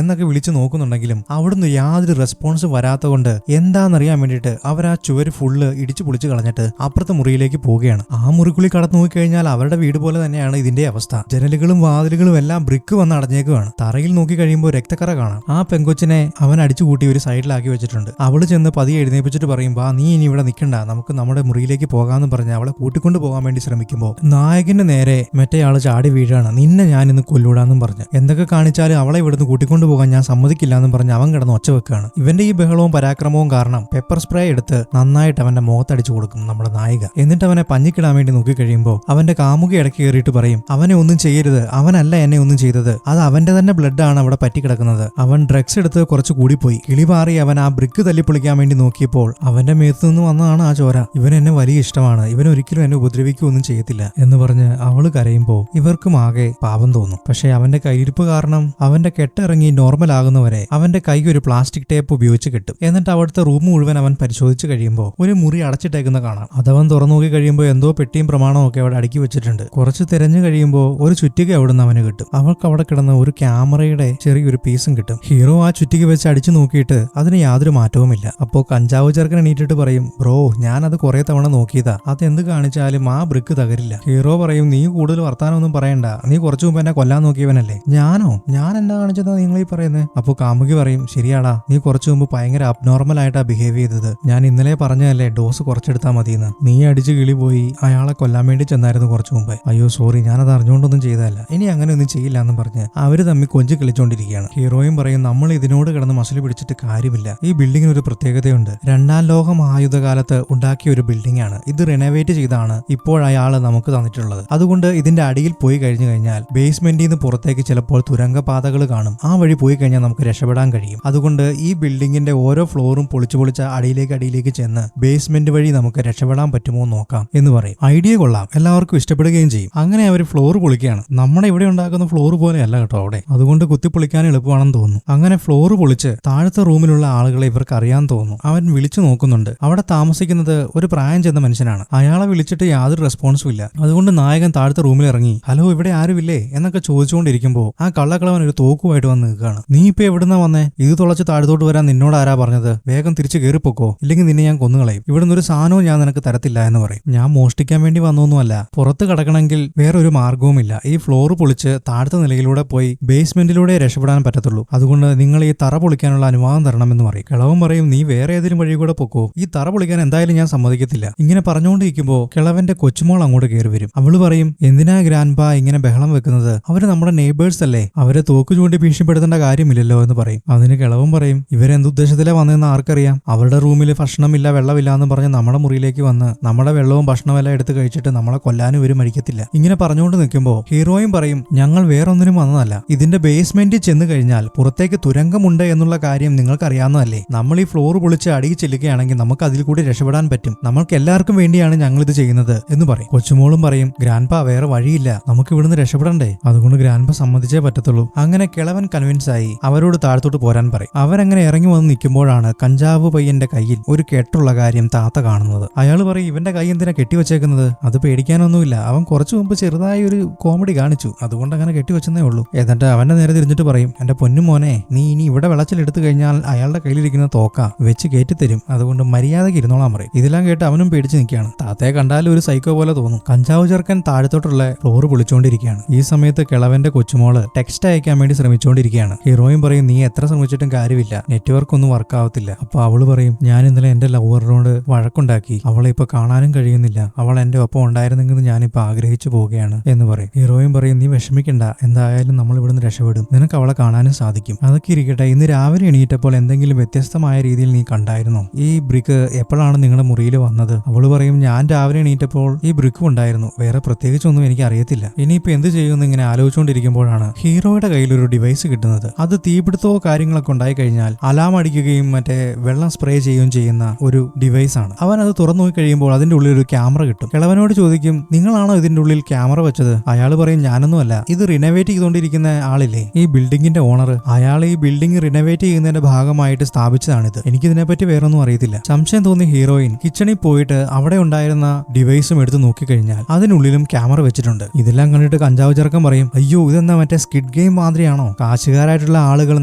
എന്നൊക്കെ വിളിച്ചു നോക്കുന്നുണ്ടെങ്കിലും അവിടുന്ന് യാതൊരു റെസ്പോൺസ് വരാത്ത കൊണ്ട് എന്താണെന്നറിയാൻ വേണ്ടിയിട്ട് അവർ ആ ചുവര് ഫുള്ള് ഇടിച്ചു പൊളിച്ച് കളഞ്ഞിട്ട് അപ്പുറത്തെ മുറിയിലേക്ക് പോവുകയാണ്. ആ മുറിക്കുള്ളിൽ കടന്നു നോക്കിക്കഴിഞ്ഞാൽ അവരുടെ വീട് പോലെ തന്നെയാണ് ഇതിന്റെ അവസ്ഥ. ജനലുകളും വാതിലുകളും എല്ലാം ബ്രിക്ക് വന്ന് അടഞ്ഞേക്കുവാണ്. തറയിൽ നോക്കി കഴിയുമ്പോൾ രക്തക്കറ കാണാം. ആ പെങ്കൊച്ചിനെ അവൻ അടിച്ചു കൂട്ടി ഒരു സൈഡിലാക്കി വെച്ചിട്ടുണ്ട്. അവള് ചെന്ന് പതിയെ എഴുന്നേപ്പിച്ചിട്ട് പറയും, വാ, നീ ഇനി ഇവിടെ നിൽക്കണ്ട, നമുക്ക് നമ്മുടെ മുറിയിലേക്ക് പോകാമെന്ന് പറഞ്ഞ് അവളെ കൂട്ടിക്കൊണ്ട് പോകാൻ വേണ്ടി ശ്രമിക്കുമ്പോൾ നായകന്റെ നേരെ മറ്റേയാള് ചാടി വീഴാണ്. നിന്നെ ഞാൻ ഇന്ന് കൊല്ലൂടാന്നും പറഞ്ഞ് എന്തൊക്കെ കാണിച്ചാലും അവളെ ഇവിടുന്ന് കൂട്ടിക്കൊണ്ടു പോകാൻ ഞാൻ സമ്മതിക്കില്ല എന്നും പറഞ്ഞ് അവൻ കിടന്ന് ഒച്ച വെക്കാണ്. ഇവന്റെ ഈ ബഹളവും പരാക്രമവും കാരണം പെപ്പർ സ്പ്രേ എടുത്ത് നന്നായിട്ട് അവന്റെ മുഖത്തടിച്ചു കൊടുക്കും നമ്മുടെ നായിക. എന്നിട്ട് അവനെ പഞ്ഞിക്കിടാൻ വേണ്ടി നോക്കി കഴിയുമ്പോൾ അവന്റെ കാമുക ഇടയ്ക്ക് കയറിയിട്ട് പറയും, അവനെ ഒന്നും ചെയ്യരുത്, അവനല്ല എന്നെ ഒന്നും ചെയ്തത്, അത് അവന്റെ തന്നെ ബ്ലഡ് ആണ് അവിടെ പറ്റിക്കിടക്കുന്നത്. അവൻ ഡ്രഗ്സ് എടുത്ത് കുറച്ച് കൂടിപ്പോയി. കിളിപാറി അവൻ ആ ബ്രിക്ക് തല്ലിപ്പൊളിക്കാൻ വേണ്ടി നോക്കിയപ്പോൾ അവന്റെ മേത്ത് നിന്ന് വന്നതാണ് ആ ചോര. ഇവൻ എന്നെ വലിയ ഇഷ്ടമാണ്, ഇവൻ ഒരിക്കലും എന്നെ ഉപദ്രവിക്കുകയൊന്നും ചെയ്യത്തില്ല എന്ന് പറഞ്ഞ് അവള് കരയുമ്പോൾ ഇവർക്കും ആകെ പാപം തോന്നും. പക്ഷെ അവന്റെ കയ്യിരിപ്പ് കാരണം അവന്റെ കെട്ടിറങ്ങി നോർമൽ ആകുന്നവരെ അവന്റെ കൈ ഒരു പ്ലാസ്റ്റിക് ടേപ്പ് ഉപയോഗിച്ച് കെട്ടും. എന്നിട്ട് അവിടുത്തെ റൂം മുഴുവൻ അവൻ പരിശോധിച്ച് കഴിയുമ്പോൾ ഒരു മുറി അടച്ചിട്ടേക്കുന്ന കാണാം. അതവൻ തുറന്നു നോക്കി കഴിയുമ്പോൾ എന്തോ പെട്ടിയും പ്രമാണവും ഒക്കെ അവിടെ അടുക്കി വെച്ചിട്ടുണ്ട്. കുറച്ച് തിരഞ്ഞു കഴിയുമ്പോൾ ഒരു ചുറ്റിക അവിടുന്ന് അവന് കിട്ടും. അവൾക്ക് അവിടെ കിടന്ന ഒരു ക്യാമറയുടെ ചെറിയൊരു പീസും കിട്ടും. ഹീറോ ആ ചുറ്റിക വെച്ച് അടിച്ചു നോക്കിയിട്ട് അതിന് യാതൊരു മാറ്റവുമില്ല. അപ്പോൾ കഞ്ചാവ് ചെറുക്കൻ എണീറ്റിട്ട് പറയും, ബ്രോ, ഞാനത് കുറെ തവണ നോക്കിയതാ, അതെന്ത് കാണിച്ചാലും ആ ബ്രിക്ക് തകരില്ല. ഹീറോ പറയും, നീ കൂടുതൽ വർത്താനൊന്നും പറയണ്ട, നീ കുറച്ചു മുമ്പ് എന്നെ കൊല്ലാൻ നോക്കിയവനല്ലേ. ഞാനോ? ഞാൻ എന്താ കാണിച്ചതാ നിങ്ങളീ പറയുന്നത്? അപ്പോൾ കാമുകി പറയും, ശരിയാടാ, നീ കുറച്ചു മുമ്പ് ഭയങ്കര അബ്നോർമൽ ആയിട്ടാ ബിഹേവ് ചെയ്തത്. ഞാൻ ഇന്നലെ പറഞ്ഞതല്ലേ ഡോസ് കുറച്ചെടുത്താൽ മതിയെന്ന്. നീ അടിച്ച് കിളി പോയി അയാളെ കൊല്ലാൻ വേണ്ടി ചെന്നായിരുന്നു കുറച്ചു മുമ്പ്. അയ്യോ സോറി, ഞാനത് അറിഞ്ഞുകൊണ്ടൊന്നും ചെയ്തതല്ല, ഇനി അങ്ങനെ ഒന്നും ചെയ്യില്ല എന്ന് പറഞ്ഞ് അവര് തമ്മിൽ കൊഞ്ചു കളിച്ചോണ്ടിരിക്കുകയാണ്. ഹീറോയും പറയും, നമ്മൾ ഇതിനോട് കിടന്ന് മസിൽ പിടിച്ചിട്ട് കാര്യമില്ല. ഈ ബിൽഡിങ്ങിന് ഒരു പ്രത്യേകതയുണ്ട്. 2ാം ലോക മഹായുദ്ധകാലത്ത് ഉണ്ടാക്കിയ ഒരു ബിൽഡിംഗ് ആണ് ഇത്. റിനോവേറ്റ് ചെയ്താണ് ഇപ്പോൾ അയാള് നമുക്ക് തന്നിട്ടുള്ളത്. അതുകൊണ്ട് ഇതിന്റെ അടിയിൽ പോയി കഴിഞ്ഞു കഴിഞ്ഞാൽ ബേസ്മെന്റിൽ നിന്ന് പുറത്തേക്ക് ചിലപ്പോൾ തുരങ്കപാതകൾ കാണും. ആ വഴി പോയി കഴിഞ്ഞാൽ നമുക്ക് രക്ഷപ്പെടാൻ കഴിയും. അതുകൊണ്ട് ഈ ബിൽഡിങ്ങിന്റെ ഓരോ ഫ്ലോറും പൊളിച്ച് അടിയിലേക്ക് ചെന്ന് ബേസ്മെന്റ് വഴി നമുക്ക് രക്ഷപ്പെടാൻ പറ്റുമോ നോക്കാം എന്ന് പറയും. ഐഡിയ കൊള്ളാം, എല്ലാവർക്കും ഇഷ്ടപ്പെടുകയും ചെയ്യും. അങ്ങനെ അവർ ഫ്ലോർ പൊളിക്കുകയാണ്. നമ്മുടെ ഇവിടെ ഉണ്ടാക്കുന്ന ഫ്ലോർ പോലെയല്ല കേട്ടോ അവിടെ, അതുകൊണ്ട് കുത്തിപ്പൊളിക്കാൻ എളുപ്പമാണെന്ന് തോന്നുന്നു. അങ്ങനെ ഫ്ലോർ പൊളിച്ച് താഴത്തെ റൂമിലുള്ള ആളുകളെ ഇവർക്ക് അറിയാൻ തോന്നുന്നു. അവൻ വിളിച്ചു നോക്കുന്നുണ്ട്. അവിടെ താമസിക്കുന്നത് ഒരു പ്രായം ചെന്ന മനുഷ്യനാണ്. അയാളെ വിളിച്ചിട്ട് യാതൊരു റെസ്പോൺസും ഇല്ല. അതുകൊണ്ട് നായകൻ താഴത്തെ റൂമിൽ ഇറങ്ങി ഹലോ ഇവിടെ ആരുമില്ലേ എന്നൊക്കെ ചോദിച്ചുകൊണ്ടിരിക്കുമ്പോൾ ആ കള്ളക്കളവൻ ഒരു തോക്കുമായിട്ട് വന്ന് നിൽക്കുകയാണ്. നീ ഇപ്പൊ എവിടുന്നാ വന്നേ? ഇത് തുളച്ച് താഴത്തോട്ട് വരാൻ നിന്നോട് ആരാ പറഞ്ഞത്? വേഗം തിരിച്ച് കയറിപ്പോക്കോ, ഇല്ലെങ്കിൽ നിന്നെ ഞാൻ കൊന്നുകളയും. ഇവിടുന്ന് ഒരു സാധനവും ഞാൻ നിനക്ക് തരത്തില്ല എന്ന് പറയും. ഞാൻ മോഷ്ടിക്കാൻ വേണ്ടി വന്നൊന്നുമല്ല, പുറത്ത് കടക്കണമെങ്കിൽ വേറൊരു മാർഗവുമില്ല. ഈ ഫ്ലോർ പൊളിച്ച് താഴത്തെ നിലയിലൂടെ പോയി ബേസ്മെന്റിലൂടെ രക്ഷപ്പെടാൻ പറ്റത്തുള്ളൂ. അതുകൊണ്ട് നിങ്ങൾ ഈ തറ പൊളിക്കാനുള്ള അനുവാദം തരണമെന്ന് പറയും. കിളവൻ പറയും നീ വേറെ ഏതെങ്കിലും വഴി കൂടെ പൊക്കോ, ഈ തറ പൊളിക്കാൻ എന്തായാലും ഞാൻ സമ്മതിക്കത്തില്ല. ഇങ്ങനെ പറഞ്ഞുകൊണ്ടിരിക്കുമ്പോൾ കിളവന്റെ കൊച്ചുമോൾ അങ്ങോട്ട് കയറി വരും. അവള് പറയും എന്തിനാ ഗ്രാൻഡ് പാ ഇങ്ങനെ ബഹളം വെക്കുന്നത്? അവര് നമ്മുടെ നെയ്ബേഴ്സ് അല്ലേ, അവരെ തോക്ക് ചൂണ്ടി ഭീഷണിപ്പെടുത്തേണ്ട കാര്യമില്ലല്ലോ എന്ന് പറയും. അതിന് കിളവൻ പറയും ഇവരെന്തുദ്ദേശത്തിലാ വന്നതെന്ന് ആർക്കറിയാം? അവരുടെ റൂമിൽ ഭക്ഷണമില്ല വെള്ളമില്ല എന്ന് പറഞ്ഞ് നമ്മുടെ മുറിയിലേക്ക് വന്ന് നമ്മുടെ വെള്ളവും ഭക്ഷണവും എല്ലാം എടുത്ത് കഴിച്ചിട്ട് നമ്മളെ കൊല്ലാനും ഇവര് മരിക്കത്തില്ല. ഇങ്ങനെ പറഞ്ഞുകൊണ്ട് നിൽക്കുമ്പോൾ ഹീറോയും പറയും ഞങ്ങൾ വേറൊന്നിനും വന്നതല്ല, ഇതിന്റെ ബേസ്മെന്റിൽ ചെന്ന് കഴിഞ്ഞാൽ പുറത്തേക്ക് തുരങ്കമുണ്ട് എന്നുള്ള കാര്യം നിങ്ങൾക്ക് അറിയാവുന്നതല്ലേ. നമ്മൾ ഈ ഫ്ലോർ പൊളിച്ച് അടിയിൽ ചെല്ലുകയാണെങ്കിൽ നമുക്ക് അതിൽ കൂടി രക്ഷപ്പെടാൻ പറ്റും. നമ്മൾക്ക് എല്ലാവർക്കും വേണ്ടിയാണ് ഞങ്ങൾ ഇത് ചെയ്യുന്നത് എന്ന് പറയും. കൊച്ചുമോളും പറയും ഗ്രാൻഡ്പാ വേറെ വഴിയില്ല, നമുക്ക് ഇവിടുന്ന് രക്ഷപ്പെടണ്ടേ, അതുകൊണ്ട് ഗ്രാൻഡ്പ സമ്മതിച്ചേ പറ്റത്തുള്ളൂ. അങ്ങനെ കിളവൻ കൺവിൻസ് ആയി അവരോട് താഴത്തോട്ട് പോരാൻ പറയും. അവരങ്ങനെ ഇറങ്ങി വന്ന് നിൽക്കുമ്പോഴാണ് കഞ്ചാവ് പയ്യന്റെ കയ്യിൽ ഒരു കെട്ടുള്ള കാര്യം താത്ത കാണുന്നത്. അയാൾ പറയും ഇവന്റെ കൈ എന്തിനാ കെട്ടിവെച്ചേക്കുന്നത്? അത് പേടിക്കാനൊന്നുമില്ല, അവൻ കുറച്ചു മുമ്പ് ചെറുതായി ഒരു കോമഡി കാണിച്ചു, അതുകൊണ്ട് അങ്ങനെ കെട്ടിവെച്ചെന്നേ ഉള്ളൂ. എന്നിട്ട് അവന്റെ നേരെ തിരിഞ്ഞിട്ട് പറയും എന്റെ പൊന്നും മോനെ, നീ ഇനി ഇവിടെ വെള്ളച്ചിലെടുത്തു കഴിഞ്ഞാൽ അയാളുടെ കയ്യിലിരിക്കുന്ന തോക്ക വെച്ച് കയറ്റിത്തരും, അതുകൊണ്ട് മര്യാദയ്ക്ക് ഇരുന്നോളാൻ പറയും. ഇതെല്ലാം കേട്ട് അവനും പേടിച്ച് നിൽക്കുകയാണ്. താത്തയെ കണ്ടാലും ഒരു സൈക്കോ പോലെ തോന്നും. കഞ്ചാവ് ചെറുക്കൻ താഴത്തോട്ടുള്ള ഫ്ലോർ പൊളിച്ചുകൊണ്ടിരിക്കുകയാണ്. ഈ സമയത്ത് കിളവന്റെ കൊച്ചുമോള് ടെക്സ്റ്റ് അയക്കാൻ വേണ്ടി ശ്രമിച്ചുകൊണ്ടിരിക്കുകയാണ്. ഹീറോയും പറയും നീ എത്ര ശ്രമിച്ചിട്ടും കാര്യമില്ല, നെറ്റ്വർക്ക് ഒന്നും വർക്ക് ആവത്തില്ല. അപ്പൊ അവള് പറയും ഞാൻ ഇന്നലെ എന്റെ ലവറിനോട് വഴക്കുണ്ടാക്കി, അവളെ ഇപ്പൊ കാണാനും കഴിയുന്നില്ല, അവൾ എന്റെ ഒപ്പം ഉണ്ടായിരുന്നെങ്കിൽ ഞാനിപ്പോ ആഗ്രഹിച്ചു പോവുകയാണ് എന്ന് പറയും. ഹീറോയും പറയും നീ വിഷമിക്കണ്ട, എന്തായാലും നമ്മൾ ഇവിടുന്ന് രക്ഷപ്പെടും, നിനക്ക് അവളെ കാണാനും സാധിക്കും. അതൊക്കെ ഇരിക്കട്ടെ, ഇന്ന് രാവിലെ എണീറ്റപ്പോൾ എന്തെങ്കിലും വ്യത്യസ്തമായ രീതിയിൽ നീ കണ്ടായിരുന്നോ? ഈ ബ്രിക്ക് എപ്പോഴാണ് നിങ്ങളുടെ മുറിയിൽ വന്നത്? അവള് പറയും ഞാൻ രാവിലെ എണീറ്റപ്പോൾ ഈ ബ്രിക്കും ഉണ്ടായിരുന്നു, വേറെ പ്രത്യേകിച്ചൊന്നും എനിക്ക് അറിയത്തില്ല. ഇനിയിപ്പോ എന്ത് ചെയ്യുമെന്ന് ഇങ്ങനെ ആലോചിച്ചുകൊണ്ടിരിക്കുമ്പോഴാണ് ഹീറോയുടെ കയ്യിൽ ഒരു ഡിവൈസ് കിട്ടുന്നത്. അത് തീപിടുത്തമോ കാര്യങ്ങളൊക്കെ ഉണ്ടായി കഴിഞ്ഞാൽ അലാം അടിക്കുകയും മറ്റേ വെള്ളം സ്പ്രേ ചെയ്യുകയും ചെയ്യുന്ന ഒരു ഡിവൈസ് ആണ്. അവൻ അത് തുറന്നു നോക്കി കഴിയുമ്പോൾ അതിന്റെ ഉള്ളിൽ ഒരു ക്യാമറ കിട്ടും. കിളവനോട് ചോദിക്കും നിങ്ങളാണോ ഇതിന്റെ ഉള്ളിൽ ക്യാമറ വെച്ചത്? അയാൾ പറയും ഞാനൊന്നുമല്ല, ഇത് റിനോവേറ്റ് ചെയ്തുകൊണ്ടിരിക്കുന്ന ആളില്ലേ ഈ ബിൽഡിങ്ങിന്റെ ഓണർ, അയാൾ ഈ ബിൽഡിംഗ് റിനോവേറ്റ് ചെയ്യുന്നതിന്റെ ഭാഗമായിട്ട് സ്ഥാപിച്ചതാണിത്, എനിക്കിതിനെപ്പറ്റി വേറൊന്നും അറിയത്തില്ല. സംശയം തോന്നി ഹീറോയിൻ കിച്ചണിൽ പോയിട്ട് അവിടെ ഉണ്ടായിരുന്ന ഡിവൈസും എടുത്ത് നോക്കിക്കഴിഞ്ഞാൽ അതിനുള്ളിലും ക്യാമറ വെച്ചിട്ടുണ്ട്. ഇതെല്ലാം കണ്ടിട്ട് കഞ്ചാവ് ചെറുക്കൻ പറയും അയ്യോ ഇതെന്താ മറ്റേ സ്ക്വിഡ് ഗെയിം മാതിരിയാണോ? കാശുകാരായിട്ടുള്ള ആളുകൾ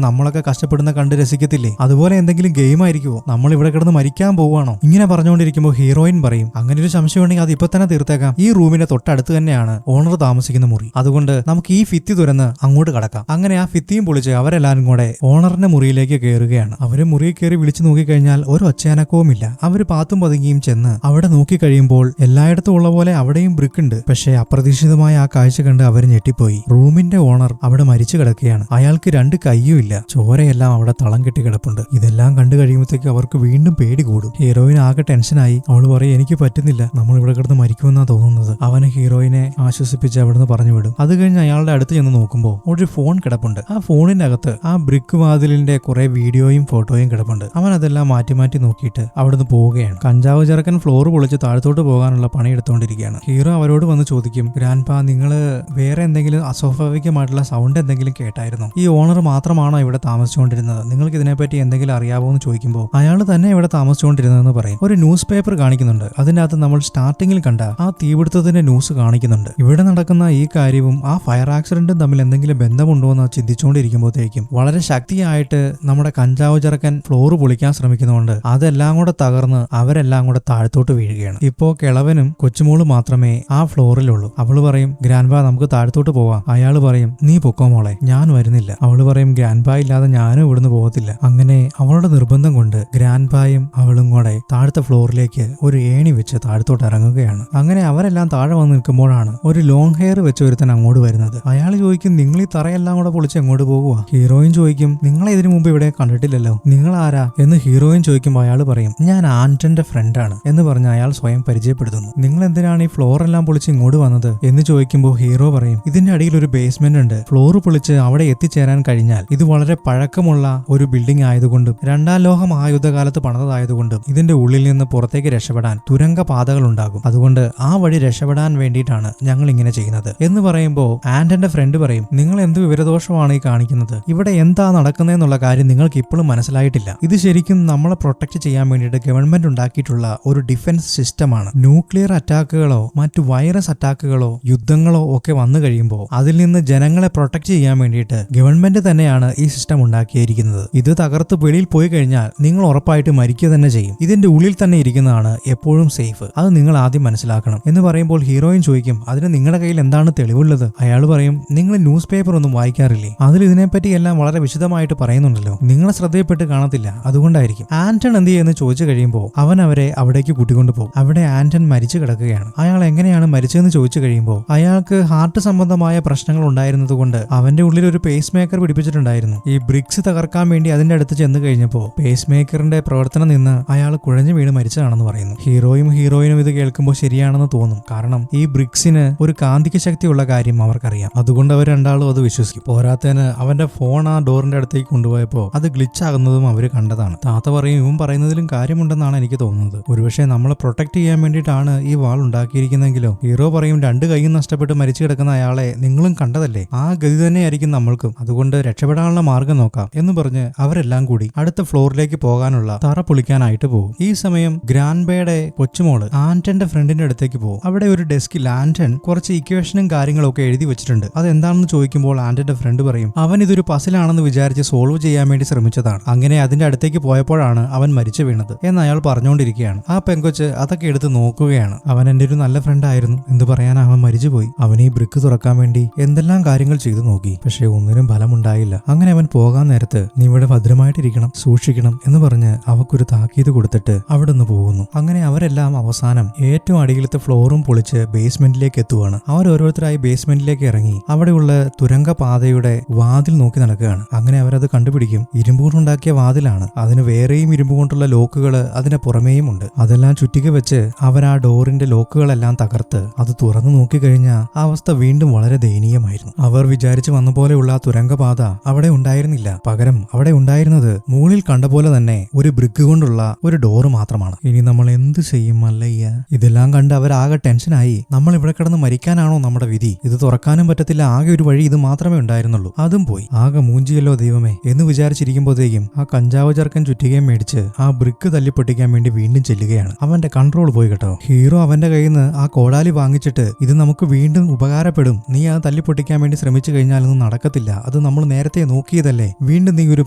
നമ്മളൊക്കെ കഷ്ടപ്പെടുന്ന കണ്ട് രസിക്കത്തില്ലേ, അതുപോലെ എന്തെങ്കിലും ഗെയിം ആയിരിക്കുമോ? നമ്മൾ ഇവിടെ കിടന്ന് മരിക്കാൻ പോവുകയാണോ? ഇങ്ങനെ പറഞ്ഞുകൊണ്ടിരിക്കുമ്പോൾ ഹീറോയിൻ പറയും അങ്ങനെ ഒരു സംശയം ഉണ്ടെങ്കിൽ അത് ഇപ്പൊ തന്നെ തീർത്തേക്കാം, ഈ റൂമിന്റെ തൊട്ടടുത്ത് തന്നെയാണ് ഓണർ താമസിക്കുന്ന മുറി, അതുകൊണ്ട് നമുക്ക് ഈ ഭിത്തി തുറന്ന് അങ്ങോട്ട് കടക്കാം. അങ്ങനെ ആ ഭിത്തിയും പൊളിച്ച് അവരെല്ലാരും കൂടെ ഓണറിന്റെ മുറിയിലേക്ക് കയറുകയാണ്. അവര് മുറിയിൽ കയറി വിളിച്ചു നോക്കിക്കഴിഞ്ഞാൽ ഒരു ഒച്ചയനക്കവുമില്ല. അവര് പാത്തും പതുങ്ങിയും ചെന്ന് അവിടെ നോക്കിക്കഴിയുമ്പോൾ എല്ലായിടത്തും ഉള്ള പോലെ അവിടെയും ബ്രിക്ക് ഉണ്ട്. പക്ഷേ അപ്രതീക്ഷിതമായ ആ കാഴ്ച കണ്ട് അവർ ഞെട്ടിപ്പോയി. റൂമിന്റെ ഓണർ അവിടെ മരിച്ചു കിടക്കുകയാണ്. അയാൾക്ക് 2 കൈയും ഇല്ല, ചോരയെല്ലാം അവിടെ തളം കെട്ടി കിടപ്പുണ്ട്. ഇതെല്ലാം കണ്ടു കഴിയുമ്പോഴത്തേക്ക് അവർക്ക് വീണ്ടും പേടി കൂടും. ഹീറോയിൻ ആകെ ടെൻഷനായി. അവൾ പറയും എനിക്ക് പറ്റുന്നില്ല, നമ്മൾ ഇവിടെ കിടന്ന് മരിക്കുമെന്നാ തോന്നുന്നത്. അവന് ഹീറോയിനെ ആശ്വസിപ്പിച്ച് അവിടുന്ന് പറഞ്ഞു വിടും. അത് കഴിഞ്ഞ് അയാളുടെ അടുത്ത് ചെന്ന് നോക്കുമ്പോൾ ഒരു ഫോൺ കിടപ്പുണ്ട്. ആ ഫോണിന്റെ അകത്ത് ആ ബ്രിക്ക് വാതിലിന്റെ കുറെ വീഡിയോയും ഫോട്ടോയും കിടപ്പുണ്ട്. അവൻ അതെല്ലാം മാറ്റി മാറ്റി നോക്കിയിട്ട് അവിടുന്ന് പോവുകയാണ്. കഞ്ചാവ് ചെറുക്കൻ ഫ്ലോർ പൊളിച്ച് താഴത്തോട്ട് പോകാനുള്ള പണി എടുത്തുകൊണ്ടിരിക്കുകയാണ്. ഹീറോ അവരോട് വന്ന് ചോദിക്കും ഗ്രാൻഡ്പാ നിങ്ങള് വേറെ എന്തെങ്കിലും അസ്വാഭാവികമായിട്ടുള്ള സൗണ്ട് എന്തെങ്കിലും കേട്ടായിരുന്നോ? ഈ ഓണർ മാത്രമാണോ ഇവിടെ താമസിച്ചുകൊണ്ടിരുന്നത്? നിങ്ങൾക്ക് ഇതിനെപ്പറ്റി എന്തെങ്കിലും അറിയാവോ എന്ന് ചോദിക്കുമ്പോൾ അയാൾ തന്നെ ഇവിടെ താമസിച്ചുകൊണ്ടിരുന്നതെന്ന് പറയും. ഒരു ന്യൂസ് പേപ്പർ കാണിക്കുന്നുണ്ട്. അതിന്റെ അകത്ത് നമ്മൾ സ്റ്റാർട്ടിങ്ങിൽ കണ്ട ആ തീപിടുത്തത്തിന്റെ ന്യൂസ് കാണിക്കുന്നുണ്ട്. ഇവിടെ നടക്കുന്ന ഈ കാര്യവും ആ ഫയർ ആക്സിഡന്റും തമ്മിൽ എന്തെങ്കിലും ബന്ധമുണ്ടോ എന്ന് ചിന്തിച്ചുകൊണ്ടിരിക്കുമ്പോഴത്തേക്കും വളരെ ശക്തിയായിട്ട് നമ്മുടെ കഞ്ചാവ് ചെറുക്കൻ ഫ്ലോർ പൊളിക്കാൻ ശ്രമിക്കുന്നതുകൊണ്ട് അതെല്ലാം കൂടെ തകർന്ന് അവരെല്ലാം കൂടെ താഴത്തോട്ട് വീഴുകയാണ്. ഇപ്പോ കിളവനും കൊച്ചുമോള് മാത്രമേ ആ ഫ്ലോറിലുള്ളൂ. അവള് പറയും ഗ്രാൻഡ്പാ നമുക്ക് താഴത്തോട്ട് പോവാം. അയാൾ പറയും നീ പൊക്കോ മോളെ, ഞാൻ വരുന്നില്ല. അവള് പറയും ഗ്രാൻഡ്പാ ഇല്ലാതെ ഞാനും ഇവിടുന്ന് പോകത്തില്ല. അങ്ങനെ അവളുടെ നിർബന്ധം കൊണ്ട് ഗ്രാൻഡ്പായും അവളും കൂടെ താഴത്തെ ഫ്ലോറിലേക്ക് ഒരു ഏണി വെച്ച് താഴത്തോട്ട് ഇറങ്ങുകയാണ്. അങ്ങനെ അവരെല്ലാം താഴെ വന്ന് നിൽക്കുമ്പോഴാണ് ഒരു ലോങ് ഹെയർ വെച്ച് ഒരുത്തൻ അങ്ങോട്ട് വരുന്നത്. അയാൾ ചോദിക്കും നിങ്ങൾ ഈ തറയെല്ലാം കൂടെ പൊളിച്ച് എങ്ങോട്ട് പോകുക? ഹീറോയിൻ ചോദിക്കും നിങ്ങളെ ഇതിനു മുമ്പ് ഇവിടെ കണ്ടിട്ടില്ലല്ലോ, നിങ്ങൾ ആരാ എന്ന് ഹീറോയിൻ ചോദിക്കുമ്പോൾ അയാൾ പറയും ഞാൻ ആന്റന്റെ ഫ്രണ്ടാണ് എന്ന് പറഞ്ഞ് അയാൾ സ്വയം പരിചയപ്പെടുത്തുന്നു. നിങ്ങൾ എന്തിനാണ് ഈ ഫ്ലോർ എല്ലാം പൊളിച്ച് ഇങ്ങോട്ട് വന്നത് എന്ന് ചോദിക്കുമ്പോൾ ഹീറോ പറയും ഇതിന്റെ അടിയിൽ ഒരു ബേസ്മെന്റ് ഉണ്ട്, ഫ്ലോർ പൊളിച്ച് അവിടെ എത്തിച്ചേരാൻ കഴിഞ്ഞാൽ ഇത് വളരെ പഴക്കമുള്ള ഒരു ബിൽഡിംഗ് ആയതുകൊണ്ടും 2ാം ലോക മഹായുദ്ധകാലത്ത് പണിതായതുകൊണ്ട് ഇതിന്റെ ഉള്ളിൽ നിന്ന് പുറത്തേക്ക് രക്ഷപ്പെടാൻ തുരങ്ക പാതകൾ ഉണ്ടാകും. അതുകൊണ്ട് ആ വഴി രക്ഷപ്പെടാൻ വേണ്ടിയിട്ടാണ് ഞങ്ങൾ ഇങ്ങനെ ചെയ്യുന്നത് എന്ന് പറയുമ്പോൾ ആന്റന്റെ ഫ്രണ്ട് പറയും, നിങ്ങൾ എന്ത് വിവരദോഷമാണ് ഈ കാണിക്കുന്നത്? ഇവിടെ എന്താ നടക്കുന്നതെന്നുള്ള കാര്യം നിങ്ങൾക്ക് ഇപ്പോഴും മനസ്സിലായിട്ടില്ല. ഇത് ശരിക്കും നമ്മളെ പ്രൊട്ടക്ട് ചെയ്യാൻ വേണ്ടിയിട്ട് ഗവൺമെന്റ് ഉണ്ടാക്കിയിട്ടുള്ള ഒരു ഡിഫൻസ് സിസ്റ്റമാണ്. ന്യൂക്ലിയർ അറ്റാക്കുകളോ മറ്റു വൈറസ് അറ്റാക്കുകളോ യുദ്ധങ്ങളോ ഒക്കെ വന്നു കഴിയുമ്പോൾ അതിൽ നിന്ന് ജനങ്ങളെ പ്രൊട്ടക്ട് ചെയ്യാൻ വേണ്ടിയിട്ട് ഗവൺമെന്റ് തന്നെയാണ് ഈ സിസ്റ്റം ഉണ്ടാക്കിയിരിക്കുന്നത്. ഇത് തകർത്ത് വെളിയിൽ പോയി കഴിഞ്ഞാൽ നിങ്ങൾ ഉറപ്പായിട്ട് മരിക്കുക തന്നെ ചെയ്യും. ഇതിന്റെ ഉള്ളിൽ തന്നെ ഇരിക്കുന്നതാണ് എപ്പോഴും സേഫ്. അത് നിങ്ങൾ ആദ്യം മനസ്സിലാക്കണം എന്ന് പറയുമ്പോൾ ഹീറോയിൻ ചോദിക്കും, അതിന് നിങ്ങളുടെ കയ്യിൽ എന്താണ് തെളിവുള്ളത്? അയാൾ പറയും, നിങ്ങൾ ന്യൂസ് പേപ്പർ ഒന്നും വായിക്കാറില്ലേ? അതിൽ ഇതിനെപ്പറ്റി എല്ലാം വളരെ വിശദമായിട്ട് പറയുന്നുണ്ടല്ലോ. നിങ്ങളെ ശ്രദ്ധയിൽപ്പെട്ട് കാണത്തില്ല, അതുകൊണ്ടായിരിക്കും. ആന്റൺ എന്ത് ചെയ്യുമെന്ന് ചോദിച്ചു കഴിയുമ്പോൾ അവൻ അവരെ അവിടേക്ക് കൂട്ടിക്കൊണ്ടു പോകും. അവിടെ ആന്റൺ മരിച്ചു കിടക്കുകയാണ്. അയാൾ എങ്ങനെയാണ് മരിച്ചതെന്ന് ചോദിച്ചു കഴിയുമ്പോൾ അയാൾക്ക് ഹാർട്ട് സംബന്ധമായ പ്രശ്നങ്ങൾ ഉണ്ടായിരുന്നത് കൊണ്ട് അവന്റെ ഉള്ളിൽ ഒരു പേസ് മേക്കർ പിടിപ്പിച്ചിട്ടുണ്ടായിരുന്നു. ഈ ബ്രിക്സ് തകർക്കാൻ വേണ്ടി അതിന്റെ അടുത്ത് ചെന്ന് കഴിഞ്ഞപ്പോൾ പേസ് മേക്കറിന്റെ പ്രവർത്തനം നിന്ന് അയാൾ കുഴഞ്ഞു വീണ് മരിച്ചതാണെന്ന് പറയുന്നു. ഹീറോയിനും ഇത് കേൾക്കുമ്പോൾ ശരിയാണെന്ന് തോന്നും. കാരണം ഈ ബ്രിക്സിന് ഒരു കാന്തിക ശക്തിയുള്ള കാര്യം അവർക്കറിയാം. അതുകൊണ്ട് അവർ രണ്ടാളും അത് വിശ്വസിക്കും. പോരാത്തതിന് അവന്റെ ഫോൺ ആ ഡോറിന്റെ അടുത്തേക്ക് കൊണ്ടുപോയപ്പോൾ അത് ഗ്ലിച്ച് ആകുന്നതും അവർ കണ്ടതാണ്. താത്ത പറയും, ഇവൻ പറയുന്നതിലും കാര്യമുണ്ടെന്നാണ് എനിക്ക് തോന്നുന്നത്. ഒരുപക്ഷെ നമ്മളെ പ്രൊട്ടക്ട് ചെയ്യാൻ വേണ്ടിയിട്ടാണ് ഈ വാൾ ഉണ്ടാക്കിയിരിക്കുന്നെങ്കിലോ. ഹീറോ പറയും, രണ്ട് കൈയും നഷ്ടപ്പെട്ട് മരിച്ചു കിടക്കുന്ന അയാളെ നിങ്ങളും കണ്ടതല്ലേ, ആ ഗതി തന്നെയായിരിക്കും നമ്മൾക്കും. അതുകൊണ്ട് രക്ഷപ്പെടാനുള്ള മാർഗം നോക്കാം എന്ന് പറഞ്ഞ് അവരെല്ലാം കൂടി അടുത്ത ഫ്ലോറിലേക്ക് പോകാനുള്ള തറ പൊളിക്കാനായിട്ട് പോകും. ഈ സമയം ഗ്രാൻഡ്ബയുടെ കൊച്ചുമോള് ആന്റന്റെ ഫ്രണ്ടിന്റെ അടുത്തേക്ക് പോകും. അവിടെ ഒരു ഡെസ്കിൽ ആന്റൺ കുറച്ച് ഇക്വേഷനും കാര്യങ്ങളൊക്കെ എഴുതി വെച്ചിട്ടുണ്ട്. അതെന്താണെന്ന് ചോദിക്കുമ്പോൾ ആന്റന്റെ ഫ്രണ്ട് പറയും, അവൻ ഇതൊരു പസിലാണെന്ന് വിചാരിച്ച് സോൾവ് ചെയ്യാൻ വേണ്ടി ശ്രമിച്ചതാണ്. അങ്ങനെ അതിന്റെ അടുത്തേക്ക് പോയപ്പോഴാണ് അവൻ മരിച്ചു വീണത് എന്ന് അയാൾ പറഞ്ഞുകൊണ്ടിരിക്കുകയാണ്. ആ പെങ്കൊച്ച് അതൊക്കെ എടുത്ത് നോക്കുകയാണ്. അവൻ എന്റെ ഒരു നല്ല ഫ്രണ്ട് ആയിരുന്നു, എന്ത് പറയാൻ, അവൻ മരിച്ചുപോയി. അവൻ ഈ ബ്രിക്ക് തുറക്കാൻ വേണ്ടി എന്തെല്ലാം കാര്യങ്ങൾ ചെയ്തു നോക്കി, പക്ഷെ ഒന്നിനും ഫലമുണ്ടായില്ല. അങ്ങനെ അവൻ പോകാൻ നേരത്ത് നീ ഇവിടെ ഭദ്രമായിട്ടിരിക്കണം, സൂക്ഷിക്കണം എന്ന് പറഞ്ഞ് അവക്കൊരു താക്കീത് കൊടുത്തിട്ട് അവിടെ നിന്ന് പോകുന്നു. അങ്ങനെ അവരെല്ലാം അവസാനം ഏറ്റവും അടിയിലത്തെ ഫ്ലോറും പൊളിച്ച് ബേസ്മെന്റിലേക്ക് എത്തുവാണ്. അവർ ഓരോരുത്തരായി ബേസ്മെന്റിലേക്ക് ഇറങ്ങി അവിടെയുള്ള തുരങ്ക പാതയുടെ വാതിൽ നോക്കി നടക്കുകയാണ്. അങ്ങനെ അവരത് കണ്ടുപിടിക്കും. ഇരുമ്പുകൊണ്ടുണ്ടാക്കിയ വാതിലാണ്. അതിന് വേറെയും ഇരുമ്പ് കൊണ്ടുള്ള ലോക്കുകൾ അതിന് പുറമേയും ഉണ്ട്. അതെല്ലാം ചുറ്റിക വെച്ച് അവർ ആ ഡോറിന്റെ ലോക്കുകളെല്ലാം തകർത്ത് അത് തുറന്നു നോക്കിക്കഴിഞ്ഞാൽ ആ അവസ്ഥ വീണ്ടും വളരെ ദയനീയമായിരുന്നു. അവർ വിചാരിച്ചു വന്ന പോലെയുള്ള ആ തുരങ്കപാത അവിടെ ഉണ്ടായിരുന്നില്ല. പകരം അവിടെ ഉണ്ടായിരുന്നത് മുകളിൽ കണ്ട പോലെ തന്നെ ഒരു ബ്രിക്ക് കൊണ്ടുള്ള ഒരു ഡോറ് മാത്രമാണ്. ഇനി നമ്മൾ എന്ത് ചെയ്യും മല്ലയ്യ? ഇതെല്ലാം കണ്ട് അവരാകെ ടെൻഷനായി. നമ്മൾ ഇവിടെ കിടന്ന് മരിക്കാനാണോ നമ്മുടെ വിധി? ഇത് തുറക്കാനും പറ്റത്തില്ല, ആകെ ഒരു വഴി ഇത് മാത്രമേ ഉണ്ടായിരുന്നുള്ളൂ, അതും പോയി. ആകെ മൂഞ്ചിയല്ലോ ദൈവമേ എന്ന് വിചാരിച്ചിരിക്കുമ്പോഴത്തേക്കും ആ കഞ്ചാവ് ചെറുക്കൻ ചുറ്റികയും മേടിച്ച് ആ ബ്രിക്ക് തല്ലിപ്പൊട്ടിക്കാൻ വേണ്ടി വീണ്ടും ചെല്ലുകയാണ്. അവന്റെ കൺട്രോൾ പോയി കേട്ടോ. ഹീറോ അവന്റെ കയ്യിൽ നിന്ന് ആ കോടാലി വാങ്ങിച്ചിട്ട് ഇത് നമുക്ക് വീണ്ടും ഉപകാരപ്പെടും, നീ അത് തല്ലിപ്പൊട്ടിക്കാൻ വേണ്ടി ശ്രമിച്ചു കഴിഞ്ഞാലൊന്നും നടക്കത്തില്ല, അത് നമ്മൾ നേരത്തെ നോക്കിയതല്ലേ, വീണ്ടും നീ ഒരു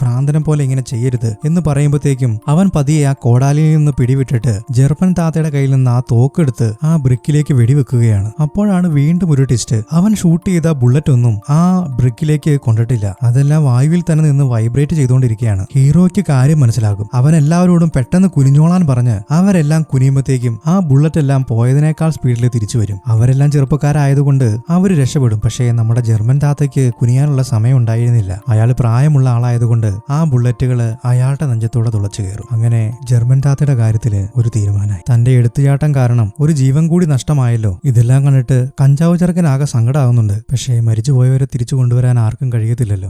ഭ്രാന്തനം പോലെ ഇങ്ങനെ ചെയ്യരുത് എന്ന് പറയുമ്പോഴത്തേക്കും അവൻ പതിയെ ആ കോടാലിയിൽ നിന്ന് പിടിവിട്ടിട്ട് ജർമ്മൻ താത്തയുടെ കയ്യിൽ നിന്ന് ആ തോക്കെടുത്ത് ആ ബ്രിക്കിലേക്ക് വെടിവെക്കുകയാണ്. അപ്പോഴാണ് വീണ്ടും ഒരു ട്വിസ്റ്റ്. അവൻ ഷൂട്ട് ചെയ്ത ബുള്ളറ്റ് ഒന്നും ആ ബ്രിക്കിലേക്ക് കൊണ്ടിട്ടില്ല. അതെല്ലാം വായുവിൽ തന്നെ നിന്ന് വൈബ്രേറ്റ് ചെയ്തുകൊണ്ടിരിക്കുകയാണ്. ഹീറോയ്ക്ക് കാര്യം മനസ്സിലാകും. അവൻ എല്ലാവരോടും പെട്ടെന്ന് കുനിഞ്ഞോളാൻ പറഞ്ഞ് അവരെല്ലാം കുനിയുമ്പോഴത്തേക്കും ആ ബുള്ളറ്റ് എല്ലാം പോയതിനേക്കാൾ സ്പീഡിൽ തിരിച്ചു വരും. അവരെല്ലാം ചെറുപ്പക്കാരായതുകൊണ്ട് അവർ രക്ഷപ്പെടും. പക്ഷേ നമ്മുടെ ജർമ്മൻ താത്തയ്ക്ക് കുനിയാനുള്ള സമയം ഉണ്ടായിരുന്നില്ല. അയാൾ പ്രായമുള്ള ആളായതുകൊണ്ട് ആ ബുള്ളറ്റുകള് അയാളുടെ നെഞ്ചത്തോടെ തുളച്ചു കയറും. അങ്ങനെ ജർമ്മൻ താത്തയുടെ കാര്യത്തില് ഒരു തീരുമാനമായി. തന്റെ എടുത്തുചാട്ടം കാരണം ഒരു ജീവൻ കൂടി നഷ്ടമായല്ലോ. ഇതെല്ലാം കണ്ടിട്ട് കഞ്ചാവ് ചെറുക്കൻ ആകെ സങ്കടമാകുന്നുണ്ട്. പക്ഷേ മരിച്ചുപോയവരെ തിരിച്ചു കൊണ്ടുവരാൻ ആർക്കും കഴിയത്തില്ലല്ലോ.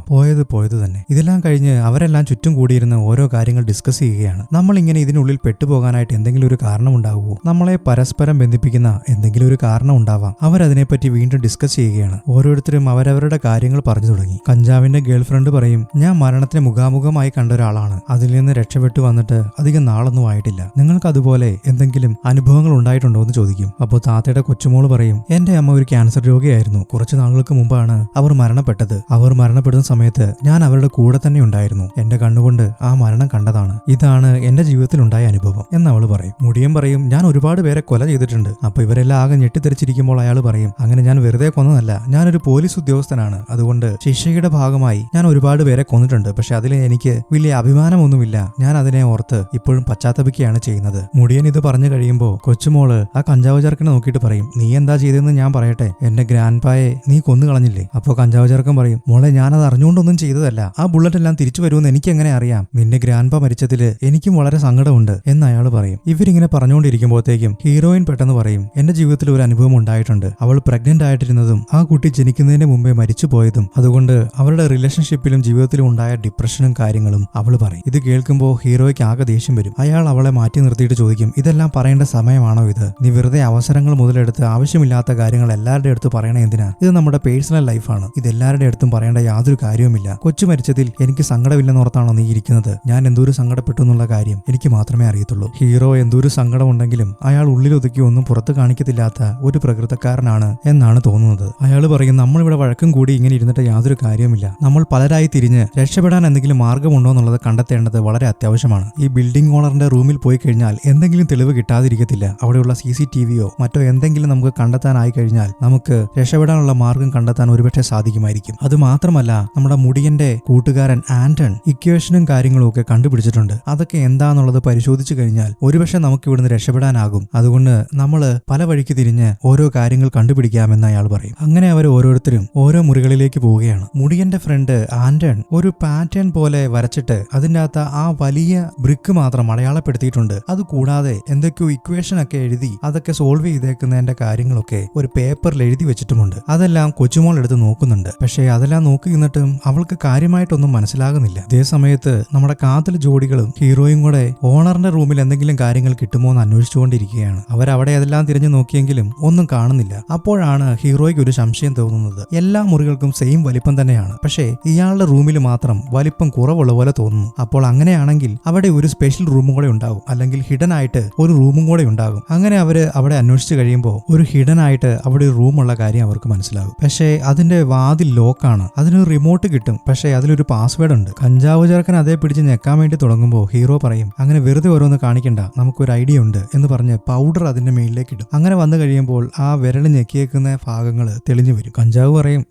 പോയത് തന്നെ. ഇതെല്ലാം കഴിഞ്ഞ് അവരെല്ലാം ചുറ്റും കൂടിയിരുന്ന് ഓരോ കാര്യങ്ങൾ ഡിസ്കസ് ചെയ്യുകയാണ്. നമ്മൾ ഇങ്ങനെ ഇതിനുള്ളിൽ പെട്ടുപോകാനായിട്ട് എന്തെങ്കിലും ഒരു കാരണം ഉണ്ടാവുമോ? നമ്മളെ പരസ്പരം ബന്ധിപ്പിക്കുന്ന എന്തെങ്കിലും ഒരു കാരണം ഉണ്ടാവാം. അവരതിനെപ്പറ്റി വീണ്ടും ഡിസ്കസ് ചെയ്യുകയാണ്. ഓരോരുത്തരും അവരവരുടെ കാര്യങ്ങൾ പറഞ്ഞു തുടങ്ങി. കഞ്ചാവിന്റെ ഗേൾഫ്രണ്ട് പറയും, ഞാൻ മരണത്തിന് മുഖാമുഖമായി കണ്ട ഒരാളാണ്, അതിൽ നിന്ന് രക്ഷപ്പെട്ടു വന്നിട്ട് അധികം നാളൊന്നും ആയിട്ടില്ല, നിങ്ങൾക്ക് അതുപോലെ എന്തെങ്കിലും അനുഭവങ്ങൾ ഉണ്ടായിട്ടുണ്ടോ എന്ന് ചോദിക്കും. അപ്പോൾ താത്തയുടെ കൊച്ചുമോള് പറയും, എന്റെ അമ്മ ഒരു ക്യാൻസർ രോഗിയായിരുന്നു, കുറച്ചു നാളുകൾക്ക് മുമ്പാണ് അവർ മരണപ്പെട്ടത്. അവർ മരണപ്പെടുന്ന സമയത്ത് ഞാൻ അവരുടെ കൂടെ തന്നെ ഉണ്ടായിരുന്നു, എന്റെ കണ്ണുകൊണ്ട് ആ മരണം കണ്ടതാണ്, ഇതാണ് എന്റെ ജീവിതത്തിൽ ഉണ്ടായ അനുഭവം എന്ന് അവള് പറയും. മുടിയൻ പറയും, ഞാൻ ഒരുപാട് പേരെ കൊല ചെയ്തിട്ടുണ്ട്. അപ്പൊ ഇവരെല്ലാം ആകെ ഞെട്ടിത്തെറിച്ചിരിക്കുമ്പോൾ അയാൾ പറയും, അങ്ങനെ ഞാൻ വെറുതെ കൊന്നതല്ല, ഞാനൊരു പോലീസ് ഉദ്യോഗസ്ഥനാണ്, അതുകൊണ്ട് ശിക്ഷയുടെ ഭാഗമായി ഞാൻ ഒരുപാട് പേരെ കൊന്നിട്ടുണ്ട്. പക്ഷെ അതിൽ എനിക്ക് വലിയ അഭിമാനമൊന്നുമില്ല, ഞാൻ അതിനെ ഓർത്ത് ഇപ്പോഴും പശ്ചാത്തപിക്കുകയാണ് ചെയ്യുന്നത്. മുടിയൻ ഇത് പറഞ്ഞു കഴിയുമ്പോൾ കൊച്ചുമോള് ആ കഞ്ചാവ് ചെറുക്കനെ നോക്കിയിട്ട് പറയും, നീ എന്താ ചെയ്തതെന്ന് ഞാൻ പറയട്ടെ, എന്റെ ഗ്രാൻഡ്പായെ നീ കൊന്നു കളഞ്ഞില്ലേ? അപ്പോൾ കഞ്ചാവ് ചെറുക്കൻ പറയും, മോളെ ഞാനത് അറിഞ്ഞുകൊണ്ടൊന്നും ചെയ്തതല്ല, ആ ബുള്ളറ്റ് എല്ലാം തിരിച്ചു വരുമെന്ന് എനിക്ക് എങ്ങനെ അറിയാം, നിന്റെ ഗ്രാൻഡ്പ മരിച്ചതില് എനിക്കും വളരെ സങ്കടമുണ്ട് എന്ന് അയാൾ പറയും. ഇവരിങ്ങനെ പറഞ്ഞുകൊണ്ടിരിക്കുമ്പോഴത്തേക്കും ഹീറോയിൻ പെട്ടെന്ന് പറയും, എന്റെ ജീവിതത്തിൽ ഒരു അനുഭവം ഉണ്ടായിട്ടുണ്ട്, അവൾ പ്രഗ്നന്റ് ആയിട്ടിരുന്നതും ആ കുട്ടി ജനിക്കുന്നതിന് മുമ്പേ മരിച്ചു പോയതും, അതുകൊണ്ട് അവരുടെ റിലേഷൻഷിപ്പിലും ജീവിതത്തിലും ഉണ്ടായ ഡിപ്രഷനും കാര്യങ്ങളും അവൾ പറയും. ഇത് കേൾക്കുന്ന നിൽക്കുമ്പോൾ ഹീറോയ്ക്ക് ആകെ ദേഷ്യം വരും. അയാൾ അവളെ മാറ്റി നിർത്തിയിട്ട് ചോദിക്കും, ഇതെല്ലാം പറയേണ്ട സമയമാണോ ഇത്? നീ വെറുതെ അവസരങ്ങൾ മുതലെടുത്ത് ആവശ്യമില്ലാത്ത കാര്യങ്ങൾ എല്ലാവരുടെ അടുത്ത് പറയണ എന്തിനാ? ഇത് നമ്മുടെ പേഴ്സണൽ ലൈഫാണ്. ഇത് എല്ലാവരുടെ അടുത്തും പറയേണ്ട യാതൊരു കാര്യവുമില്ല. കൊച്ചു മരിച്ചതിൽ എനിക്ക് സങ്കടമില്ലെന്നോർത്താണോ നീ ഇരിക്കുന്നത്? ഞാൻ എന്തോരു സങ്കടപ്പെട്ടു എന്നുള്ള കാര്യം എനിക്ക് മാത്രമേ അറിയത്തുള്ളൂ. ഹീറോ എന്തോരു സങ്കടമുണ്ടെങ്കിലും അയാൾ ഉള്ളിലൊതുക്കി ഒന്നും പുറത്ത് കാണിക്കത്തില്ലാത്ത ഒരു പ്രകൃതക്കാരനാണ് എന്നാണ് തോന്നുന്നത്. അയാൾ പറയും, നമ്മളിവിടെ വഴക്കും കൂടി ഇങ്ങനെ ഇരുന്നിട്ട് യാതൊരു കാര്യവുമില്ല. നമ്മൾ പലരായി തിരിഞ്ഞ് രക്ഷപ്പെടാൻ എന്തെങ്കിലും മാർഗമുണ്ടോ എന്നുള്ളത് കണ്ടെത്തേണ്ടത് വളരെ അത്യാവശ്യമാണ്. ഈ ബിൽഡിംഗ് ഓണറിന്റെ റൂമിൽ പോയി കഴിഞ്ഞാൽ എന്തെങ്കിലും തെളിവ് കിട്ടാതിരിക്കത്തില്ല. അവിടെയുള്ള CCTV-യോ മറ്റോ എന്തെങ്കിലും നമുക്ക് കണ്ടെത്താനായി കഴിഞ്ഞാൽ നമുക്ക് രക്ഷപ്പെടാനുള്ള മാർഗം കണ്ടെത്താൻ ഒരുപക്ഷെ സാധിക്കുമായിരിക്കും. അത് മാത്രമല്ല, നമ്മുടെ മുടിയന്റെ കൂട്ടുകാരൻ ആന്റൺ ഇക്വേഷനും കാര്യങ്ങളും ഒക്കെ കണ്ടുപിടിച്ചിട്ടുണ്ട്. അതൊക്കെ എന്താന്നുള്ളത് പരിശോധിച്ചു കഴിഞ്ഞാൽ ഒരുപക്ഷെ നമുക്ക് ഇവിടുന്ന് രക്ഷപ്പെടാനാകും. അതുകൊണ്ട് നമ്മൾ പല വഴിക്ക് തിരിഞ്ഞ് ഓരോ കാര്യങ്ങൾ കണ്ടുപിടിക്കാമെന്ന് അയാൾ പറയും. അങ്ങനെ അവർ ഓരോരുത്തരും ഓരോ മുറികളിലേക്ക് പോവുകയാണ്. മുടിയന്റെ ഫ്രണ്ട് ആന്റൺ ഒരു പാറ്റേൺ പോലെ വരച്ചിട്ട് അതിൻ്റെ അകത്ത് ആ വലിയ ബ്രിക്ക് മാത്രം അടയാളപ്പെടുത്തിയിട്ടുണ്ട്. അതുകൂടാതെ എന്തൊക്കെയോ ഇക്വേഷൻ ഒക്കെ എഴുതി അതൊക്കെ സോൾവ് ചെയ്തേക്കുന്നതിന്റെ കാര്യങ്ങളൊക്കെ ഒരു പേപ്പറിൽ എഴുതി വെച്ചിട്ടുമുണ്ട്. അതെല്ലാം കൊച്ചുമോൾ എടുത്ത് നോക്കുന്നുണ്ട്. പക്ഷേ അതെല്ലാം നോക്കി നിന്നിട്ടും അവൾക്ക് കാര്യമായിട്ടൊന്നും മനസ്സിലാകുന്നില്ല. ഇതേ സമയത്ത് നമ്മുടെ കാതൽ ജോഡികളും ഹീറോയും കൂടെ ഓണറിന്റെ റൂമിൽ എന്തെങ്കിലും കാര്യങ്ങൾ കിട്ടുമോ എന്ന് അന്വേഷിച്ചുകൊണ്ടിരിക്കുകയാണ്. അവരവിടെ അതെല്ലാം തിരഞ്ഞു നോക്കിയെങ്കിലും ഒന്നും കാണുന്നില്ല. അപ്പോഴാണ് ഹീറോയ്ക്ക് ഒരു സംശയം തോന്നുന്നത്. എല്ലാ മുറികൾക്കും സെയിം വലിപ്പം തന്നെയാണ്, പക്ഷേ ഇയാളുടെ റൂമിൽ മാത്രം വലിപ്പം കുറവുള്ള പോലെ തോന്നുന്നു. അപ്പോൾ അങ്ങനെയാണെങ്കിൽ അവിടെ ഒരു സ്പെഷ്യൽ റൂമും കൂടെ ഉണ്ടാകും, അല്ലെങ്കിൽ ഹിഡൻ ആയിട്ട് ഒരു റൂമും കൂടെ ഉണ്ടാകും. അങ്ങനെ അവര് അവിടെ അന്വേഷിച്ചു കഴിയുമ്പോൾ ഒരു ഹിഡൻ ആയിട്ട് അവിടെ ഒരു റൂമുള്ള കാര്യം അവർക്ക് മനസ്സിലാകും. പക്ഷേ അതിന്റെ വാതിൽ ലോക്കാണ്. അതിനൊരു റിമോട്ട് കിട്ടും, പക്ഷേ അതിലൊരു പാസ്വേഡ് ഉണ്ട്. കഞ്ചാവ് ചേർക്കൻ അതേ പിടിച്ച് ഞെക്കാൻ വേണ്ടി തുടങ്ങുമ്പോൾ ഹീറോ പറയും, അങ്ങനെ വെറുതെ ഓരോന്ന് കാണിക്കണ്ട, നമുക്കൊരു ഐഡിയ ഉണ്ട് എന്ന് പറഞ്ഞ് പൗഡർ അതിന്റെ മേളിലേക്ക് ഇടും. അങ്ങനെ വന്നു കഴിയുമ്പോൾ ആ വിരൽ ഞെക്കിയേക്കുന്ന ഭാഗങ്ങൾ തെളിഞ്ഞു വരും. കഞ്ചാവ് പറയും,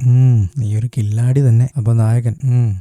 നീ ഒരു കില്ലാടി തന്നെ. അപ്പൊ നായകൻ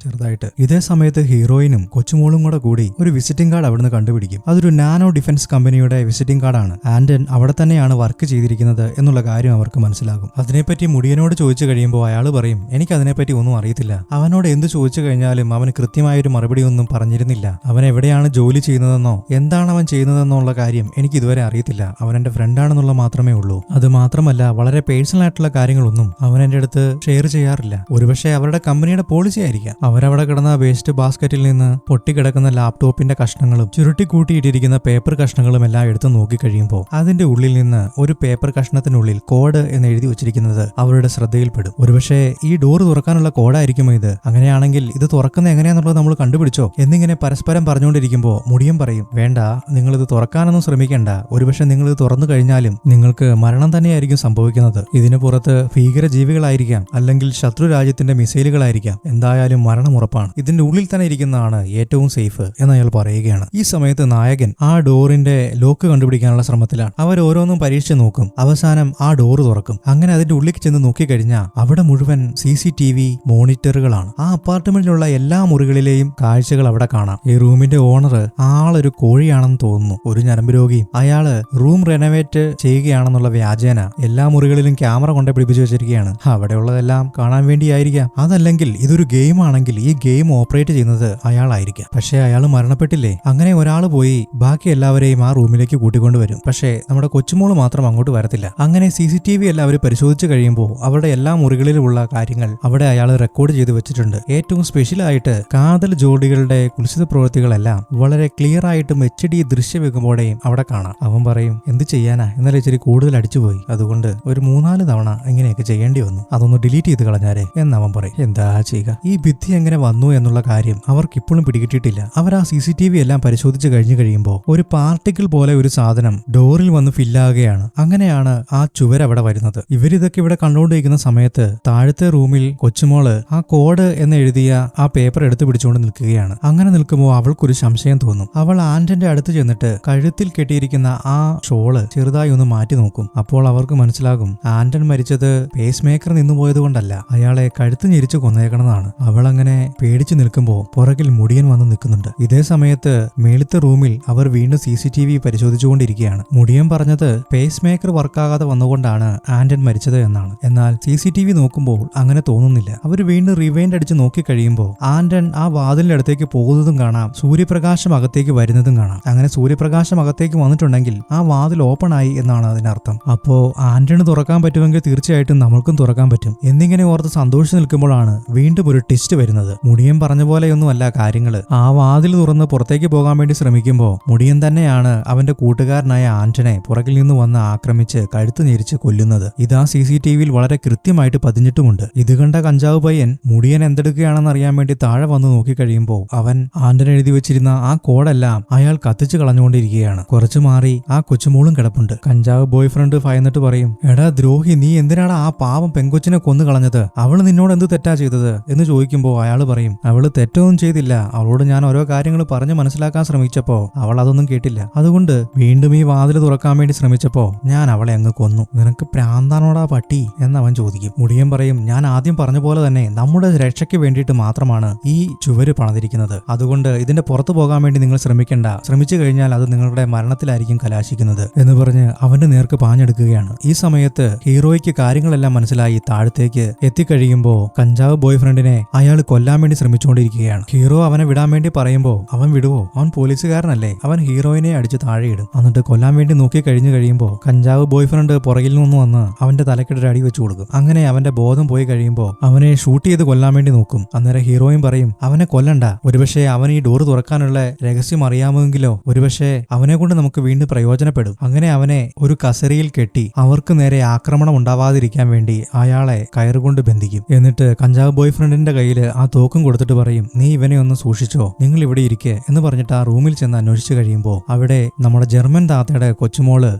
ചെറുതായിട്ട്. ഇതേ സമയത്ത് ഹീറോയിനും കൊച്ചുമോളും കൂടി ഒരു വിസിറ്റിംഗ് കാർഡ് അവിടുന്ന് കണ്ടുപിടിക്കും. അതൊരു നാനോ ഡിഫൻസ് കമ്പനിയുടെ വിസിറ്റിംഗ് കാർഡാണ്. ആന്റൺ അവിടെ തന്നെയാണ് വർക്ക് ചെയ്തിരിക്കുന്നത് എന്നുള്ള കാര്യം അവർക്ക് മനസ്സിലാകും. അതിനെപ്പറ്റി മുടിയനോട് ചോദിച്ചു കഴിയുമ്പോൾ അയാൾ പറയും, എനിക്ക് അതിനെപ്പറ്റി ഒന്നും അറിയത്തില്ല. അവനോട് എന്ത് ചോദിച്ചു കഴിഞ്ഞാലും അവന് കൃത്യമായൊരു മറുപടി ഒന്നും പറഞ്ഞിരുന്നില്ല. അവൻ എവിടെയാണ് ജോലി ചെയ്യുന്നതെന്നോ എന്താണ് അവൻ ചെയ്യുന്നതെന്നോ ഉള്ള കാര്യം എനിക്ക് ഇതുവരെ അറിയത്തില്ല. അവൻ എന്റെ ഫ്രണ്ടാണെന്നുള്ള മാത്രമേ ഉള്ളൂ. അത് മാത്രമല്ല, വളരെ പേഴ്സണൽ ആയിട്ടുള്ള കാര്യങ്ങളൊന്നും അവൻ എന്റെ അടുത്ത് ഷെയർ ചെയ്യാറില്ല. ഒരുപക്ഷെ അവരുടെ കമ്പനിയുടെ പോളിസി ആയിരിക്കാം. അവരവിടെ കിടന്ന വേസ്റ്റ് ബാസ്ക്കറ്റിൽ നിന്ന് പൊട്ടിക്കിടക്കുന്ന ലാപ്ടോപ്പിന്റെ കഷ്ണങ്ങളും ചുരുട്ടിക്കൂട്ടിയിട്ടിരിക്കുന്ന പേപ്പർ കഷ്ണങ്ങളും എല്ലാം എടുത്ത് നോക്കിക്കഴിയുമ്പോൾ അതിന്റെ ഉള്ളിൽ നിന്ന് ഒരു പേപ്പർ കഷ്ണത്തിനുള്ളിൽ കോഡ് എന്ന് എഴുതി വെച്ചിരിക്കുന്നത് അവരുടെ ശ്രദ്ധയിൽപ്പെടും. ഒരുപക്ഷെ ഈ ഡോർ തുറക്കാനുള്ള കോഡായിരിക്കുമോ ഇത്? അങ്ങനെയാണെങ്കിൽ ഇത് തുറക്കുന്ന എങ്ങനെയാന്നുള്ളത് നമ്മൾ കണ്ടുപിടിച്ചോ എന്നിങ്ങനെ പരസ്പരം പറഞ്ഞുകൊണ്ടിരിക്കുമ്പോൾ മുടിയൻ പറയും, വേണ്ട, നിങ്ങളിത് തുറക്കാനൊന്നും ശ്രമിക്കേണ്ട. ഒരുപക്ഷെ നിങ്ങൾ ഇത് തുറന്നു കഴിഞ്ഞാലും നിങ്ങൾക്ക് മരണം തന്നെയായിരിക്കും സംഭവിക്കുന്നത്. ഇതിന് പുറത്ത് ഭീകര ജീവികളായിരിക്കാം, അല്ലെങ്കിൽ ശത്രു രാജ്യത്തിന്റെ മിസൈലുകളായിരിക്കാം. എന്തായാലും മരണം ഉറപ്പാണ്. ഇതിന്റെ ഉള്ളിൽ തന്നെ ഇരിക്കുന്നതാണ് ഏറ്റവും സേഫ് എന്ന് അയാൾ പറയുകയാണ്. ഈ സമയത്ത് നായകൻ ആ ഡോറിന്റെ ലോക്ക് കണ്ടുപിടിക്കാനുള്ള ശ്രമത്തിലാണ്. അവർ ഓരോന്നും പരീക്ഷിച്ച് നോക്കും. അവസാനം ആ ഡോറ് തുറക്കും. അങ്ങനെ അതിന്റെ ഉള്ളിൽ ചെന്ന് നോക്കിക്കഴിഞ്ഞാൽ അവിടെ മുഴുവൻ CCTV മോണിറ്ററുകളാണ്. ആ അപ്പാർട്ട്മെന്റിലുള്ള എല്ലാ മുറികളിലെയും കാഴ്ചകൾ അവിടെ കാണാം. ഈ റൂമിന്റെ ഓണർ ആളൊരു കോഴിയാണെന്ന് തോന്നുന്നു, ഒരു ഞരമ്പ് രോഗിയും. അയാള് റൂം റെനോവേറ്റ് ചെയ്യുകയാണെന്നുള്ള വ്യാജേന എല്ലാ മുറികളിലും ക്യാമറ കൊണ്ട് പിടിപ്പിച്ചു വെച്ചിരിക്കുകയാണ്. അവിടെയുള്ളതെല്ലാം കാണാൻ വേണ്ടിയായിരിക്കാം. അതല്ലെങ്കിൽ ഇതൊരു ഗെയിം ആണെങ്കിൽ ഈ ഗെയിം ഓപ്പറേറ്റ് ചെയ്യുന്നത് അയാളായിരിക്കാം. പക്ഷേ അയാൾ മരണപ്പെട്ടില്ലേ? അങ്ങനെ ഒരാൾ പോയി ബാക്കി എല്ലാവരെയും ആ റൂമിലേക്ക് കൂട്ടിക്കൊണ്ടുവരും. പക്ഷേ നമ്മുടെ കൊച്ചുമോള് മാത്രം അങ്ങോട്ട് വരത്തില്ല. അങ്ങനെ CCTV എല്ലാവരും പരിശോധിച്ചു കഴിയുമ്പോൾ അവരുടെ എല്ലാ മുറികളിലുമുള്ള കാര്യങ്ങൾ അവിടെ അയാൾ റെക്കോർഡ് ചെയ്ത് വെച്ചിട്ടുണ്ട്. ഏറ്റവും സ്പെഷ്യലായിട്ട് കാതൽ ജോഡികളുടെ കുൽസിത പ്രവൃത്തികളെല്ലാം വളരെ ക്ലിയർ ആയിട്ടും HD ദൃശ്യവെക്കുമ്പോഴേയും അവിടെ കാണാം. അവൻ പറയും, എന്ത് ചെയ്യാനാ, ഇന്നലെ ഇച്ചിരി കൂടുതൽ അടിച്ചുപോയി, അതുകൊണ്ട് ഒരു 3-4 തവണ ഇങ്ങനെയൊക്കെ ചെയ്യേണ്ടി വന്നു, അതൊന്ന് ഡിലീറ്റ് ചെയ്ത് കളഞ്ഞാരേ എന്നവൻ പറയും. എന്താ ചെയ്യുക? ഈ ഭിത്തി എങ്ങനെ വന്നു എന്നുള്ള കാര്യം അവർക്കിപ്പോഴും പിടികിട്ടിയിട്ടില്ല. അവർ ആ CCTV എല്ലാം പരിശോധിച്ച് കഴിഞ്ഞു കഴിയുമ്പോൾ ഒരു പാർട്ടിക്കിൾ പോലെ ഒരു സാധനം ഡോറിൽ വന്ന് ഫില്ലാകുകയാണ്. അങ്ങനെയാണ് ആ ചുവരവിടെ വരുന്നത്. ഇവരിതൊക്കെ ഇവിടെ കണ്ടുകൊണ്ടിരിക്കുന്ന സമയത്ത് താഴത്തെ റൂമിൽ കൊച്ചുമോള് ആ കോഡ് എന്ന് എഴുതിയ ആ പേപ്പർ എടുത്തു പിടിച്ചുകൊണ്ട് നിൽക്കുകയാണ്. അങ്ങനെ നിൽക്കുമ്പോൾ അവൾക്കൊരു സംശയം തോന്നും. അവൾ ആന്റന്റെ അടുത്ത് ചെന്നിട്ട് കഴുത്തിൽ കെട്ടിയിരിക്കുന്ന ആ ഷോള് ചെറുതായി ഒന്ന് മാറ്റി നോക്കും. അപ്പോൾ അവർക്ക് മനസ്സിലാകും ആന്റൺ മരിച്ചത് പേസ് മേക്കർ നിന്നുപോയത് കൊണ്ടല്ല, അയാളെ കഴുത്ത് ഞെരിച്ച് കൊന്നേക്കണമെന്നാണ്. അവൾ അങ്ങനെ പേടിച്ചു നിൽക്കുമ്പോൾ പുറകിൽ മുടിയൻ വന്ന് നിൽക്കുന്നുണ്ട്. ഇതേ സമയത്ത് മേളിത്തെ റൂമിൽ അവർ വീണ്ടും CCTV പരിശോധിച്ചുകൊണ്ടിരിക്കുകയാണ്. മുടിയൻ പറഞ്ഞത് പേസ് മേക്കർ വർക്കാകാതെ വന്നുകൊണ്ടാണ് ആന്റൺ മരിച്ചത് എന്നാണ്. എന്നാൽ CCTV നോക്കുമ്പോൾ അങ്ങനെ തോന്നുന്നില്ല. അവർ വീണ്ടും റിവൈൻഡ് അടിച്ച് നോക്കിക്കഴിയുമ്പോൾ ആന്റൺ ആ വാതിലിന്റെ അടുത്തേക്ക് പോകുന്നതും കാണാം, സൂര്യപ്രകാശം അകത്തേക്ക് വരുന്നതും കാണാം. അങ്ങനെ സൂര്യപ്രകാശം അകത്തേക്ക് വന്നിട്ടുണ്ടെങ്കിൽ ആ വാതിൽ ഓപ്പൺ ആയി എന്നാണ് അതിനർത്ഥം. അപ്പോ ആന്റണ് തുറക്കാൻ പറ്റുമെങ്കിൽ തീർച്ചയായിട്ടും നമ്മൾക്കും തുറക്കാൻ പറ്റും എന്നിങ്ങനെ ഓർത്ത് സന്തോഷിച്ച് നിൽക്കുമ്പോഴാണ് വീണ്ടും ഒരു ട്വിസ്റ്റ് വരുന്നത്. മുടിയൻ പറഞ്ഞ പോലെയൊന്നും അല്ല കാര്യങ്ങള്. ആ വാതിൽ തുറന്ന് പുറത്തേക്ക് പോകാൻ വേണ്ടി ശ്രമിക്കുമ്പോൾ മുടിയൻ തന്നെയാണ് അവന്റെ കൂട്ടുകാരനായ ആന്റനെ പുറകിൽ നിന്ന് വന്ന് ആക്രമിച്ച് കഴുത്ത് ഞെരിച്ച് കൊല്ലുന്നത്. ഇതാ CCTVയിൽ വളരെ കൃത്യമായിട്ട് പതിഞ്ഞിട്ടുമുണ്ട്. ഇത് കണ്ട കഞ്ചാവ് പയ്യൻ മുടിയൻ എന്തെടുക്കുകയാണെന്ന് അറിയാൻ വേണ്ടി താഴെ വന്ന് നോക്കിക്കഴിയുമ്പോൾ അവൻ ആന്റൻ എഴുതി വെച്ചിരുന്ന ആ കോഡെല്ലാം അയാൾ കത്തിച്ചു കളഞ്ഞുകൊണ്ടിരിക്കുകയാണ്. കുറച്ചു മാറി ആ കൊച്ചുമോളും കിടപ്പുണ്ട്. കഞ്ചാവ് ബോയ് ഫ്രണ്ട് ഭയന്നിട്ട് പറയും, എടാ ദ്രോഹി, നീ എന്തിനാണ് ആ പാവം പെങ്കൊച്ചിനെ കൊന്നു കളഞ്ഞത്? അവള് നിന്നോട് എന്ത് തെറ്റാ ചെയ്തത് എന്ന് ചോദിക്കുമ്പോൾ അയാൾ പറയും, അവള് തെറ്റൊന്നും ചെയ്തില്ല. അവളോട് ഞാൻ ഓരോ കാര്യങ്ങൾ പറഞ്ഞ് മനസ്സിലാക്കാൻ ശ്രമിച്ചപ്പോ അവൾ അതൊന്നും കേട്ടില്ല. അതുകൊണ്ട് വീണ്ടും ഈ വാതിൽ തുറക്കാൻ വേണ്ടി ശ്രമിച്ചപ്പോ ഞാൻ അവളെ അങ്ങ് കൊന്നു. നിനക്ക് പ്രാന്താണോടാ പട്ടി എന്നവൻ ചോദിക്കും. മുടിയൻ പറയും, ഞാൻ ആദ്യം പറഞ്ഞ പോലെ തന്നെ നമ്മുടെ രക്ഷയ്ക്ക് വേണ്ടിയിട്ട് മാത്രമാണ് ഈ ചുവര് പണിതിരിക്കുന്നത്. അതുകൊണ്ട് ഇതിന്റെ പുറത്തു പോകാൻ വേണ്ടി നിങ്ങൾ ശ്രമിക്കേണ്ട. ശ്രമിച്ചു കഴിഞ്ഞാൽ അത് നിങ്ങളുടെ മരണത്തിലായിരിക്കും കലാശിക്കുന്നത് എന്ന് പറഞ്ഞ് അവന്റെ നേർക്ക് പാഞ്ഞെടുക്കുകയാണ്. ഈ സമയത്ത് ഹീറോയ്ക്ക് കാര്യങ്ങളെല്ലാം മനസ്സിലായി താഴത്തേക്ക് എത്തിക്കഴിയുമ്പോൾ കഞ്ചാവ് ബോയ് ഫ്രണ്ടിനെ അയാൾ കൊല്ലാൻ വേണ്ടി ശ്രമിച്ചുകൊണ്ടിരിക്കുകയാണ്. ഹീറോ അവനെ വിടാൻ വേണ്ടി പറയുമ്പോൾ അവൻ വിടുവോ? അവൻ പോലീസുകാരനല്ലേ? അവൻ ഹീറോയിനെ അടിച്ച് താഴെയിടും. എന്നിട്ട് കൊല്ലാൻ വേണ്ടി നോക്കി കഴിഞ്ഞു കഴിയുമ്പോൾ കഞ്ചാവ് ബോയ് ഫ്രണ്ട് പുറകിൽ നിന്ന് വന്ന് അവന്റെ തലക്കിടൊരു അടി വെച്ചു കൊടുക്കും. അങ്ങനെ അവന്റെ ബോധം പോയി കഴിയുമ്പോൾ അവനെ ഷൂട്ട് ചെയ്ത് കൊല്ലാൻ വേണ്ടി നോക്കും. അന്നേരം ഹീറോയും പറയും, അവനെ കൊല്ലണ്ട, ഒരുപക്ഷെ അവൻ ഈ ഡോറ് തുറക്കാനുള്ള രഹസ്യം അറിയാമെങ്കിലോ ഒരുപക്ഷെ അവനെ കൊണ്ട് നമുക്ക് വീണ്ടും പ്രയോജനപ്പെടും. അങ്ങനെ അവനെ ഒരു കസേരയിൽ കെട്ടി അവർക്ക് നേരെ ആക്രമണം ഉണ്ടാവാതിരിക്കാൻ വേണ്ടി അയാളെ കയറുകൊണ്ട് ബന്ധിക്കും. എന്നിട്ട് കഞ്ചാവ് ബോയ് ഫ്രണ്ടിന്റെ കയ്യിൽ ആ തോക്കും കൊടുത്തിട്ട് പറയും, നീ ഇവനെ ഒന്ന് സൂക്ഷിച്ചോ, നിങ്ങൾ ഇവിടെ ഇരിക്കെ എന്ന് പറഞ്ഞിട്ട് ആ റൂമിൽ ചെന്ന് അന്വേഷിച്ചു കഴിയുമ്പോൾ അവിടെ നമ്മുടെ ജർമ്മൻ താത്തയുടെ കൊച്ചുമോള്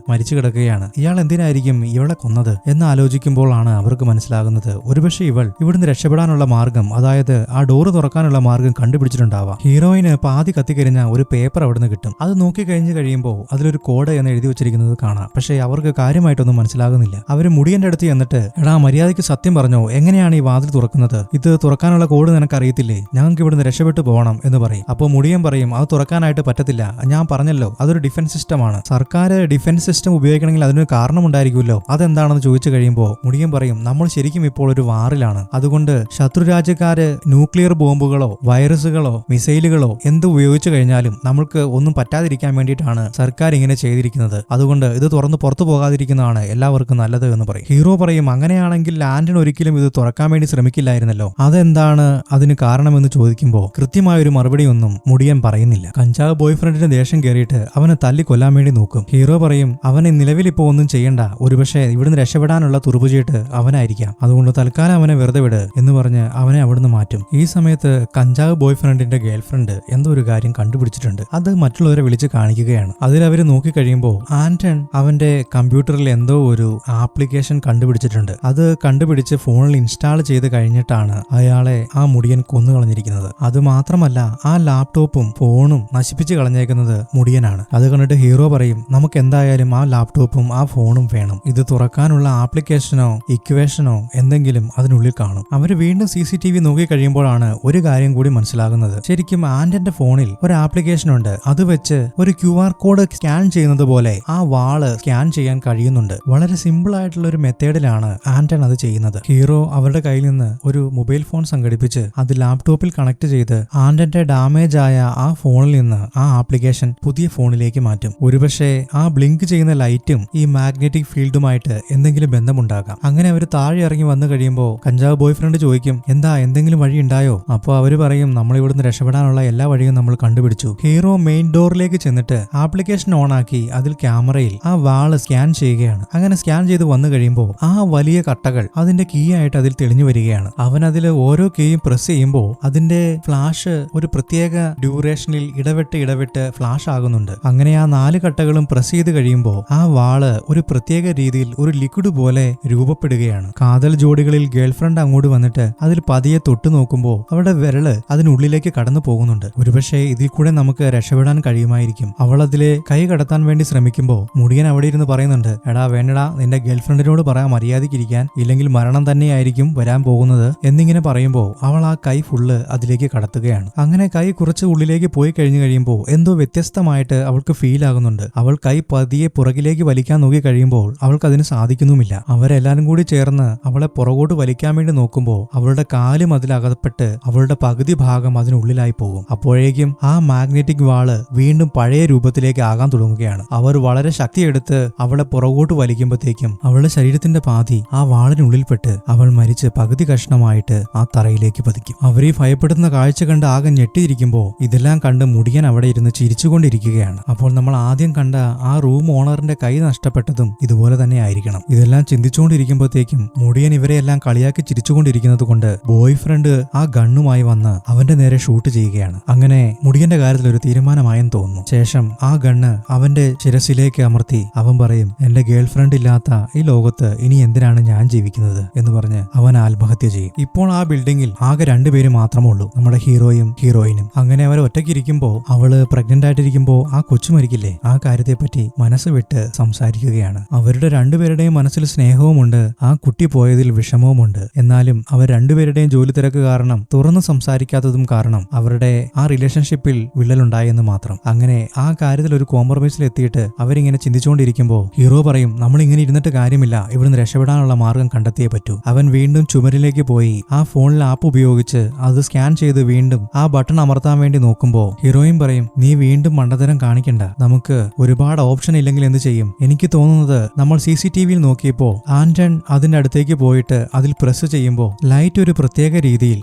മരിച്ചു കിടക്കുകയാണ്. ഇയാൾ എന്തിനായിരിക്കും ഇവളെ കൊന്നത് എന്ന് ആലോചിക്കുമ്പോഴാണ് അവർക്ക് മനസ്സിലാകുന്നത്, ഒരുപക്ഷെ ഇവൾ ഇവിടുന്ന് രക്ഷപ്പെടാനുള്ള മാർഗം, അതായത് ആ ഡോറ് തുറക്കാനുള്ള മാർഗം കണ്ടുപിടിച്ചിട്ടുണ്ടാവാം. ഹീറോയിന് പാതി കത്തിക്കരിഞ്ഞ ഒരു പേപ്പർ അവിടുന്ന് കിട്ടും. അത് നോക്കി കഴിഞ്ഞു കഴിയുമ്പോൾ അതിലൊരു കോഡ് എന്ന് എഴുതി വെച്ചിരിക്കുന്നത് കാണാം. പക്ഷേ അവർക്ക് കാര്യമായിട്ടൊന്നും മനസ്സിലാകുന്നില്ല. അവര് മുടിയന്റെ അടുത്ത് എന്നിട്ട്, എടാ മര്യാദയ്ക്ക് സത്യം പറഞ്ഞോ, എങ്ങനെയാണ് ഈ വാതിൽ തുറക്കുന്നത്? ഇത് തുറക്കാനുള്ള കോഡ് നിനക്ക് അറിയത്തില്ലേ? ഞങ്ങൾക്ക് ഇവിടുന്ന് രക്ഷപ്പെട്ടു പോകണം എന്ന് പറയും. അപ്പോൾ മുടിയൻ പറയും, അത് തുറക്കാനായിട്ട് പറ്റത്തില്ല, ഞാൻ പറഞ്ഞല്ലോ അതൊരു ഡിഫൻസ് സിസ്റ്റമാണ്. സർക്കാർ ഡിഫൻസ് സിസ്റ്റം ഉപയോഗിക്കണമെങ്കിൽ അതിനൊരു കാരണമുണ്ടായിരിക്കുമല്ലോ, അതെന്താണെന്ന് ചോദിച്ചു കഴിയുമ്പോൾ മുടിയൻ പറയും, നമ്മൾ ശരിക്കും ഇപ്പോൾ ഒരു വാറിലാണ്. അതുകൊണ്ട് ശത്രു രാജ്യക്കാര് ന്യൂക്ലിയർ ബോംബുകളോ വൈറസുകളോ മിസൈലുകളോ എന്ത് ഉപയോഗിച്ചു കഴിഞ്ഞാലും നമ്മൾക്ക് ഒന്നും പറ്റാതിരിക്കാൻ വേണ്ടിയിട്ടാണ് സർക്കാർ ഇങ്ങനെ ചെയ്തിരിക്കുന്നത്. അതുകൊണ്ട് ഇത് തുറന്ന് പുറത്തു പോകാതിരിക്കുന്നതാണ് എല്ലാവർക്കും നല്ലത് എന്ന് പറയും. ഹീറോ പറയും, അങ്ങനെയാണെങ്കിൽ ആന്റൺ ഒരിക്കലും ഇത് തുറക്കാൻ വേണ്ടി ശ്രമിക്കില്ലായിരുന്നല്ലോ, അതെന്താണ് അതിന് കാരണമെന്ന് ചോദിക്കുമ്പോൾ കൃത്യമായൊരു മറുപടി ഒന്നും മുടിയൻ പറയുന്നില്ല. കഞ്ചാവ് ബോയ് ഫ്രണ്ടിന് ദേഷ്യം കയറിയിട്ട് അവനെ തല്ലി കൊല്ലാൻ വേണ്ടി നോക്കും. ഹീറോ പറയും, അവനെ നിലവിൽ ഇപ്പോൾ ഒന്നും ചെയ്യണ്ട, ഒരുപക്ഷെ ഇവിടുന്ന് രക്ഷപ്പെടാനുള്ള തുറുപുചീട്ട് അവനായിരിക്കാം, അതുകൊണ്ട് തൽക്കാലം അവനെ വെറുതെ വിട് എന്ന് പറഞ്ഞ് അവനെ അവിടുന്ന് മാറ്റും. ഈ സമയത്ത് കഞ്ചാവ് ബോയ് ഫ്രണ്ടിന്റെ ഗേൾഫ്രണ്ട് എന്തോ ഒരു കാര്യം കണ്ടുപിടിച്ചിട്ടുണ്ട്. അത് മറ്റുള്ളവരെ വിളിച്ച് കാണിക്കുകയാണ്. അതിൽ അവർ നോക്കിക്കഴിയുമ്പോൾ ആന്റൺ അവന്റെ കമ്പ്യൂട്ടറിൽ എന്തോ ഒരു ആപ്ലിക്കേഷൻ കണ്ടുപിടിച്ചിട്ടുണ്ട്. അത് കണ്ടുപിടിച്ച് ഫോണിൽ ഇൻസ്റ്റാൾ ചെയ്ത് കഴിഞ്ഞിട്ടാണ് അയാളെ ആ മുടിയൻ കൊന്നുകളഞ്ഞിരിക്കുന്നത്. അത് മാത്രമല്ല ആ ലാപ്ടോപ്പും ഫോണും നശിപ്പിച്ച് കളഞ്ഞേക്കുന്നത് മുടിയനാണ്. അത് കണ്ടിട്ട് ഹീറോ പറയും, നമുക്ക് എന്തായാലും ആ ലാപ്ടോപ്പും ആ ഫോണും വേണം. ഇത് തുറക്കാനുള്ള ആപ്ലിക്കേഷനോ ഇക്വേഷനോ എന്തെങ്കിലും അതിനുള്ളിൽ കാണും. അവര് വീണ്ടും CCTV നോക്കി കഴിയുമ്പോഴാണ് ഒരു കാര്യം കൂടി മനസ്സിലാകുന്നത്. ശരിക്കും ആന്റന്റെ ഫോണിൽ ഒരു ആപ്ലിക്കേഷൻ ഉണ്ട്. അത് വെച്ച് ഒരു QR കോഡ് സ്കാൻ ചെയ്യുന്നത് പോലെ ആ വാള് സ്കാൻ ചെയ്യാൻ കഴിയുന്നുണ്ട്. വളരെ സിമ്പിൾ ആയിട്ടുള്ള ഒരു മെത്തേഡിലാണ് ആന്റൺ അത് ചെയ്യുന്നത്. ഹീറോ അവരുടെ കയ്യിൽ നിന്ന് ഒരു മൊബൈൽ ഫോൺ സംഘടിപ്പിച്ച് അത് ലാപ്ടോപ്പിൽ കണക്ട് ചെയ്ത് ആന്റന്റെ ഡാമേജ് ആയ ആ ഫോണിൽ നിന്ന് ആ ആപ്ലിക്കേഷൻ പുതിയ ഫോണിലേക്ക് മാറ്റും. ഒരുപക്ഷെ ആ ബ്ലിങ്ക് ചെയ്യുന്ന ലൈറ്റും ഈ മാഗ്നറ്റിക് ഫീൽഡുമായിട്ട് എന്തെങ്കിലും ബന്ധമുണ്ടാകാം. അങ്ങനെ അവർ താഴെ ഇറങ്ങി വന്നു കഴിയുമ്പോൾ കഞ്ചാവ് ബോയ് ഫ്രണ്ട് ചോദിക്കും, എന്താ എന്തെങ്കിലും വഴി ഉണ്ടായോ? അപ്പോൾ അവര് പറയും, നമ്മൾ ഇവിടുന്ന് രക്ഷപ്പെടാനുള്ള എല്ലാ വഴിയും നമ്മൾ കണ്ടുപിടിച്ചു. ഹീറോ മെയിൻ ഡോറിലേക്ക് ചെന്നിട്ട് ആപ്ലിക്കേഷൻ ഓൺ ആക്കി അതിൽ ക്യാമറയിൽ ആ വാള് സ്കാൻ ചെയ്യുകയാണ്. അങ്ങനെ സ്കാൻ ചെയ്ത് വന്നു കഴിയുമ്പോൾ ആ വലിയ കട്ടകൾ അതിന്റെ കീ ആയിട്ട് അതിൽ തെളിഞ്ഞു വരികയാണ്. അവൻ അതിൽ ഓരോ കീയും പ്രസ് ചെയ്യുമ്പോൾ അതിന്റെ ഫ്ലാഷ് ഒരു പ്രത്യേക ഡ്യൂറേഷനിൽ ഇടവിട്ട് ഫ്ലാഷ് ആകുന്നുണ്ട്. അങ്ങനെ ആ 4 കട്ടകളും പ്രസ് ചെയ്ത് കഴിയുമ്പോൾ ആ വാള് ഒരു പ്രത്യേക രീതിയിൽ ഒരു ലിക്വിഡ് പോലെ രൂപപ്പെടുകയാണ്. കാതൽ ജോഡികളിൽ ഗേൾഫ്രണ്ട് അങ്ങോട്ട് വന്നിട്ട് അതിൽ പതിയെ തൊട്ടു നോക്കുമ്പോൾ അവളുടെ വിരല് അതിനുള്ളിലേക്ക് കടന്നു പോകുന്നുണ്ട്. ഒരുപക്ഷെ ഇതിൽ കൂടെ നമുക്ക് രക്ഷപ്പെടാൻ കഴിയുമായിരിക്കും. അവൾ അതിലെ കൈ കടത്താൻ വേണ്ടി ശ്രമിക്കുമ്പോൾ മുടിയൻ അവിടെ ഇരുന്ന് പറയുന്നുണ്ട്, എടാ വേണ്ടടാ, നിന്റെ ഗേൾഫ്രണ്ടിനോട് പറയാൻ മര്യാദയ്ക്കിരിക്കാൻ, ഇല്ലെങ്കിൽ മരണം തന്നെയായിരിക്കും വരാൻ പോകുന്നത് എന്നിങ്ങനെ പറയുമ്പോൾ അവൾ ആ കൈ ഫുള്ള് അതിലേക്ക് കടത്തുകയാണ്. അങ്ങനെ കൈ കുറച്ച് ഉള്ളിലേക്ക് പോയി കഴിഞ്ഞു കഴിയുമ്പോൾ എന്തോ വ്യത്യസ്തമായിട്ട് അവൾക്ക് ഫീൽ ആകുന്നുണ്ട്. അവൾ കൈ പതിയെ പുറകിലേക്ക് വലിക്കാൻ നോക്കി കഴിയുമ്പോൾ അവൾക്ക് അതിന് സാധിക്കുന്നുമില്ല. അവരെല്ലാരും കൂടി ചേർന്ന് അവളെ പുറകോട്ട് വലിക്കാൻ വേണ്ടി നോക്കുമ്പോൾ അവളുടെ കാലും അതിലകപ്പെട്ട് അവളുടെ പകുതി ഭാഗം അതിനുള്ളിലായി പോകും. അപ്പോഴേക്കും ആ മാഗ്നറ്റിക് വാള് വീണ്ടും പഴയ രൂപത്തിലേക്ക് ആകാൻ തുടങ്ങുകയാണ്. അവർ വളരെ ശക്തിയെടുത്ത് അവളെ പുറകോട്ട് വലിക്കുമ്പോഴത്തേക്കും അവളുടെ ശരീരത്തിന്റെ പാതി ആ വാളിനുള്ളിൽപ്പെട്ട് അവൾ മരിച്ച് പകുതി കഷ്ണമായിട്ട് ആ തറയിലേക്ക് പതിക്കും. അവരീ ഭയപ്പെടുന്ന കാഴ്ച കണ്ട് ആകെ ഞെട്ടിയിരിക്കും ഇരിക്കുമ്പോൾ ഇതെല്ലാം കണ്ട് മുടിയൻ അവിടെ ഇരുന്ന് ചിരിച്ചുകൊണ്ടിരിക്കുകയാണ്. അപ്പോൾ നമ്മൾ ആദ്യം കണ്ട ആ റൂം ഓണറിന്റെ കൈ നഷ്ടപ്പെട്ടതും ഇതുപോലെ തന്നെ ആയിരിക്കണം. ഇതെല്ലാം ചിന്തിച്ചുകൊണ്ടിരിക്കുമ്പോഴത്തേക്കും മുടിയൻ ഇവരെയെല്ലാം കളിയാക്കി ചിരിച്ചുകൊണ്ടിരിക്കുന്നത് കൊണ്ട് ബോയ് ഫ്രണ്ട് ആ ഗണ്ണുമായി വന്ന് അവന്റെ നേരെ ഷൂട്ട് ചെയ്യുകയാണ്. അങ്ങനെ മുടിയന്റെ കാര്യത്തിൽ ഒരു തീരുമാനമായെന്ന് തോന്നുന്നു. ശേഷം ആ ഗണ്ണ് അവന്റെ ശിരസിലേക്ക് അമർത്തി അവൻ പറയും, എന്റെ ഗേൾ ഫ്രണ്ട് ഇല്ലാത്ത ഈ ലോകത്ത് ഇനി എന്തിനാണ് ഞാൻ ജീവിക്കുന്നത് എന്ന് പറഞ്ഞ് അവൻ ആത്മഹത്യ ചെയ്യും. ഇപ്പോൾ ആ ബിൽഡിംഗിൽ ആകെ 2 പേര് മാത്രമേ ഉള്ളൂ, നമ്മുടെ ഹീറോയും ഹീറോയിനും. അങ്ങനെ അവർ ഒറ്റയ്ക്കിരിക്കുമ്പോ അവള് പ്രഗ്നന്റ് ആയിട്ടിരിക്കുമ്പോ ആ കൊച്ചു മരിക്കില്ലേ, ആ കാര്യത്തെപ്പറ്റി മനസ്സ് വിട്ട് സംസാരിക്കുകയാണ്. അവരുടെ 2 പേരുടെയും മനസ്സിൽ സ്നേഹവുമുണ്ട്, ആ കുട്ടി പോയതിൽ വിഷമവുമുണ്ട്. എന്നാലും അവർ 2 പേരുടെയും ജോലി തിരക്ക് കാരണം തുറന്നു സംസാരിക്കാത്തതും കാരണം അവരുടെ ആ റിലേഷൻഷിപ്പിൽ വിള്ളലുണ്ടായെന്ന് മാത്രം. അങ്ങനെ ആ കാര്യത്തിൽ ഒരു കോംപ്രമൈസിൽ എത്തിയിട്ട് അവരിങ്ങനെ ചിന്തിച്ചുകൊണ്ടിരിക്കുമ്പോൾ ഹീറോ പറയും, നമ്മൾ ഇങ്ങനെ ഇരുന്നിട്ട് കാര്യമില്ല, ഇവിടുന്ന് രക്ഷപ്പെടാനുള്ള മാർഗം കണ്ടെത്തിയേ പറ്റൂ. അവൻ വീണ്ടും ചുമരിലേക്ക് പോയി ആ ഫോണിൽ ആപ്പ് ഉപയോഗിച്ച് അത് സ്കാൻ ചെയ്ത് വീണ്ടും ആ ബട്ടൺ അമർത്താൻ വേണ്ടി നോക്കുമ്പോൾ ഹീറോയും പറയും, നീ വീണ്ടും മണ്ടത്തരം കാണിക്കണ്ട, നമുക്ക് ഒരുപാട് ഓപ്ഷൻ ഇല്ലെങ്കിൽ എന്ത് ചെയ്യും? എനിക്ക് തോന്നുന്നത് നമ്മൾ CCTVയിൽ നോക്കിയപ്പോൾ ആന്റൺ അതിന്റെ അടുത്തേക്ക് പോയിട്ട് അതിൽ പ്രസ് ചെയ്യുമ്പോൾ ലൈറ്റ് ഒരു പ്രത്യേക രീതിയിൽ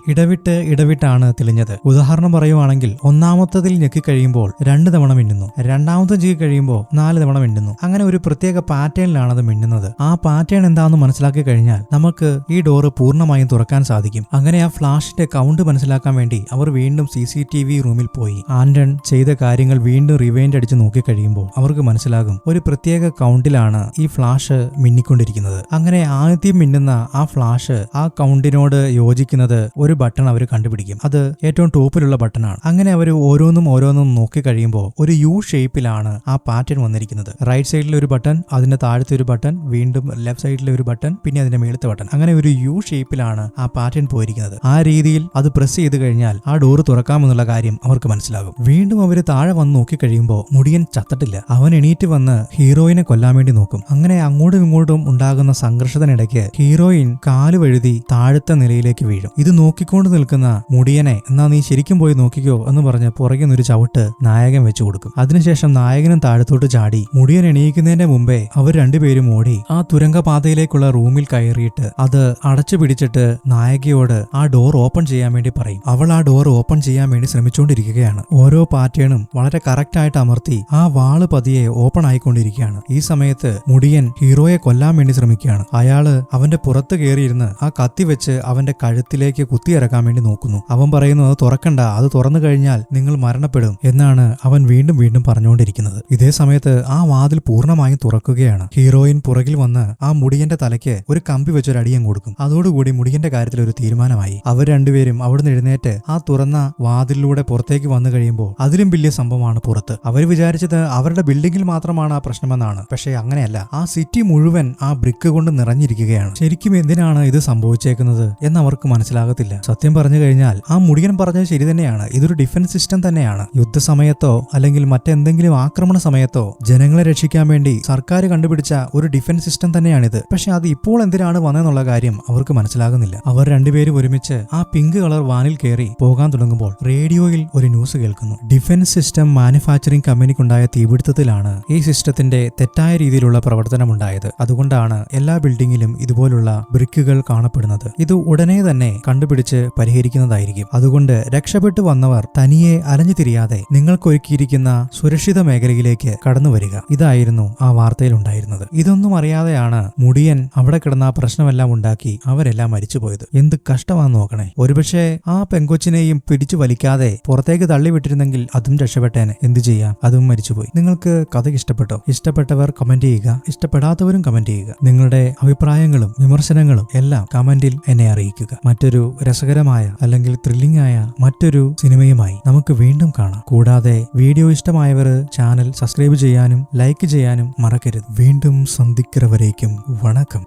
ഇടവിട്ടാണ് തെളിഞ്ഞത്. ഉദാഹരണം പറയുവാണെങ്കിൽ ഒന്നാമത്തതിൽ ഞെക്കി കഴിയുമ്പോൾ 2 തവണ മിന്നുന്നു, രണ്ടാമത്തെ ഞെക്കി കഴിയുമ്പോൾ 4 തവണ മിന്നുന്നു. അങ്ങനെ ഒരു പ്രത്യേക പാറ്റേണിലാണ് അത് മിന്നുന്നത്. ആ പാറ്റേൺ എന്താണെന്ന് മനസ്സിലാക്കി കഴിഞ്ഞാൽ നമുക്ക് ഈ ഡോറ് പൂർണ്ണമായും തുറക്കാൻ സാധിക്കും. അങ്ങനെ ആ ഫ്ലാഷിന്റെ കൗണ്ട് മനസ്സിലാക്കാൻ വേണ്ടി അവർ വീണ്ടും CCTV റൂമിൽ പോയി ആന്റൺ ചെയ്ത കാര്യങ്ങൾ വീണ്ടും റിവൈൻഡ് അടിച്ച് നോക്കി കഴിയുമ്പോൾ അവർക്ക് മനസ്സിലാകും ഒരു പ്രത്യേക കൗണ്ടിലാണ് ഈ ഫ്ലാഷ് മിന്നിക്കൊണ്ടിരിക്കുന്നത്. അങ്ങനെ ആദ്യം മിന്നുന്ന ആ ഫ്ലാഷ് ആ കൗണ്ടിനോട് യോജിക്കുന്നത് ഒരു ബട്ടൺ അവർ കണ്ടുപിടിക്കും. അത് ഏറ്റവും ടോപ്പിലുള്ള ബട്ടണാണ്. അങ്ങനെ അവർ ഓരോന്നും നോക്കി കഴിയുമ്പോൾ ഒരു U ഷേപ്പിലാണ് ആ പാറ്റേൺ വന്നിരിക്കുന്നത്. റൈറ്റ് സൈഡിലെ ഒരു ബട്ടൺ, അതിന്റെ താഴത്തെ ഒരു ബട്ടൺ, വീണ്ടും ലെഫ്റ്റ് സൈഡിലെ ഒരു ബട്ടൺ, പിന്നെ അതിന്റെ മേളത്തെ ബട്ടൺ. അങ്ങനെ ഒരു U ഷേപ്പിലാണ് ആ പാറ്റേൺ പോയിരിക്കുന്നത്. ആ രീതിയിൽ അത് പ്രസ് ചെയ്ത് കഴിഞ്ഞാൽ ആ ഡോറ് തുറക്കാമെന്നുള്ള കാര്യം അവർക്ക് മനസ്സിലാകും. വീണ്ടും അവര് താഴെ വന്ന് നോക്കി കഴിയുമ്പോൾ മുടിയൻ ചത്തിട്ടില്ല. അവൻ എണീറ്റ് വന്ന് ഹീറോയിനെ കൊല്ലാൻ വേണ്ടി നോക്കും. അങ്ങനെ അങ്ങോട്ടും ഇങ്ങോട്ടും ഉണ്ടാകുന്ന സംഘർഷത്തിനിടയ്ക്ക് ഹീറോയിൻ കാല് വഴുതി താഴത്തെ നിലയിലേക്ക് വീഴും. ഇത് നോക്കിക്കൊണ്ട് നിൽക്കുന്ന മുടിയനെ, എന്നാ നീ ശരിക്കും പോയി നോക്കിക്കോ എന്ന് പറഞ്ഞ് പുറകെ ഒരു ചവിട്ട് നായകൻ വെച്ചു കൊടുക്കും. അതിനുശേഷം നായകനും താഴത്തോട്ട് ചാടി മുടിയൻ എണീക്കുന്നതിന്റെ മുമ്പേ അവർ 2 പേരും ഓടി ആ തുരങ്കപാതയിലേക്കുള്ള റൂമിൽ കയറിയിട്ട് അത് അടച്ചു പിടിച്ചിട്ട് നായകയോട് ആ ഡോർ ഓപ്പൺ ചെയ്യാൻ വേണ്ടി പറയും. അവൾ ആ ഡോർ ഓപ്പൺ ചെയ്യാൻ വേണ്ടി ശ്രമിച്ചുകൊണ്ടിരിക്കുകയാണ്. ഓരോ പാറ്റേണും വളരെ കറക്റ്റ് ആയിട്ട് അമർത്തി ആ വാള് പതിയെ ഓപ്പൺ ആയിക്കൊണ്ടിരിക്കുകയാണ്. ഈ സമയത്ത് മുടിയൻ ഹീറോയെ കൊല്ലാൻ വേണ്ടി ശ്രമിക്കുകയാണ്. അയാള് അവന്റെ പുറത്ത് കയറിയിരുന്ന് ആ കത്തി വെച്ച് അവന്റെ കഴുത്തിലേക്ക് കുത്തിയിറക്കാൻ വേണ്ടി നോക്കുന്നു. അവൻ പറയുന്നു, അത് തുറക്കണ്ട, അത് തുറന്നു കഴിഞ്ഞാൽ നിങ്ങൾ മരണപ്പെടും എന്നാണ് അവൻ വീണ്ടും പറഞ്ഞുകൊണ്ടിരിക്കുന്നത്. ഇതേ സമയത്ത് ആ വാതിൽ പൂർണ്ണമായും തുറക്കുകയാണ്. ഹീറോയിൻ പുറകിൽ വന്ന് ആ മുടിയന്റെ തലയ്ക്ക് ഒരു കമ്പി വെച്ചൊരു അടിയം കൊടുക്കും. അതോടുകൂടി മുടിയന്റെ കാര്യത്തിൽ ഒരു തീരുമാനമായി. അവർ 2 പേരും അവിടുന്ന് എഴുന്നേറ്റ് ആ തുറന്ന വാതിലിലൂടെ പുറത്തേക്ക് വന്നു കഴിയുമ്പോൾ അതിലും വലിയ സംഭവമാണ് പുറത്ത്. അവർ വിചാരിച്ചത് അവരുടെ ബിൽഡിംഗിൽ മാത്രമാണ് ആ പ്രശ്നമെന്നാണ്. പക്ഷേ അങ്ങനെയല്ല, ആ സിറ്റി മുഴുവൻ ആ ബ്രിക്ക് കൊണ്ട് നിറഞ്ഞിരിക്കുകയാണ്. ശരിക്കും എന്തിനാണ് ഇത് സംഭവിച്ചേക്കുന്നത് എന്ന് അവർക്ക് മനസ്സിലാകത്തില്ല. സത്യം പറഞ്ഞു കഴിഞ്ഞാൽ ആ മുടിയൻ പറഞ്ഞത് ശരി തന്നെയാണ്. ഇതൊരു ഡിഫൻസ് സിസ്റ്റം തന്നെയാണ്. യുദ്ധസമയത്തോ അല്ലെങ്കിൽ മറ്റെന്തെങ്കിലും ആക്രമണ സമയത്തോ ജനങ്ങളെ രക്ഷിക്കാൻ വേണ്ടി സർക്കാർ കണ്ടുപിടിച്ച ഒരു ഡിഫൻസ് സിസ്റ്റം തന്നെയാണിത്. പക്ഷെ അത് ഇപ്പോൾ എന്തിനാണ് വന്നതെന്നുള്ള കാര്യം അവർക്ക് മനസ്സിലാകുന്നില്ല. അവർ 2 പേരും ഒരുമിച്ച് ആ പിങ്ക് കളർ വാനിൽ കയറി പോകാൻ തുടങ്ങുമ്പോൾ റേഡിയോയിൽ ഒരു ന്യൂസ് കേൾക്കുന്നു. ഡിഫൻസ് സിസ്റ്റം മാനുഫാക്ചറിംഗ് കമ്പനിക്കുണ്ടായ തീപിടുത്തത്തിലാണ് ഈ സിസ്റ്റത്തിന്റെ തെറ്റായ രീതിയിലുള്ള പ്രവർത്തനം ഉണ്ടായത്. അതുകൊണ്ടാണ് എല്ലാ ബിൽഡിംഗിലും ഇതുപോലുള്ള ബ്രിക്കുകൾ കാണപ്പെടുന്നത്. ഇത് ഉടനെ തന്നെ കണ്ടുപിടിച്ച് പരിഹരിക്കുന്നതായിരിക്കും. അതുകൊണ്ട് രക്ഷപ്പെട്ടു വന്നവർ തനിയെ അലഞ്ഞു തിരിയാതെ നിങ്ങൾക്കൊരുക്കിയിരിക്കുന്ന സുരക്ഷിത മേഖലയിലേക്ക് കടന്നു വരിക. ഇതായിരുന്നു ആ വാർത്തയിൽ ഉണ്ടായിരുന്നത്. ഇതൊന്നും അറിയാതെയാണ് മുടിയൻ അവിടെ കിടന്ന ആ പ്രശ്നമെല്ലാം ഉണ്ടാക്കി അവരെല്ലാം മരിച്ചുപോയത്. എന്ത് കഷ്ടമാണെന്ന് നോക്കണേ. ഒരുപക്ഷെ ആ പെങ്കൊച്ചിനെയും പിടിച്ചു വലിക്കാതെ പുറത്തേക്ക് തള്ളിവിട്ടിരുന്നെങ്കിൽ അതും രക്ഷപ്പെട്ടേനെ. എന്ത് ചെയ്യാം, അതും മരിച്ചുപോയി. നിങ്ങൾക്ക് കഥ ഇഷ്ടപ്പെട്ടോ? ഇഷ്ടപ്പെട്ടവർ കമന്റ് ചെയ്യുക, ഇഷ്ടപ്പെടാത്തവരും കമന്റ് ചെയ്യുക. നിങ്ങളുടെ അഭിപ്രായങ്ങളും വിമർശനങ്ങളും എല്ലാം കമന്റിൽ എന്നെ അറിയിക്കുക. മറ്റൊരു രസകരമായ അല്ലെങ്കിൽ ത്രില്ലിംഗ് ആയ മറ്റൊരു സിനിമയുമായി നമുക്ക് വീണ്ടും കാണാം. കൂടാതെ വീഡിയോ ഇഷ്ടമായവർ ചാനൽ സബ്സ്ക്രൈബ് ചെയ്യാനും ലൈക്ക് ചെയ്യാനും മറക്കരുത്. വീണ്ടും സന്ധിക്കുന്നവരേക്കും വണക്കം.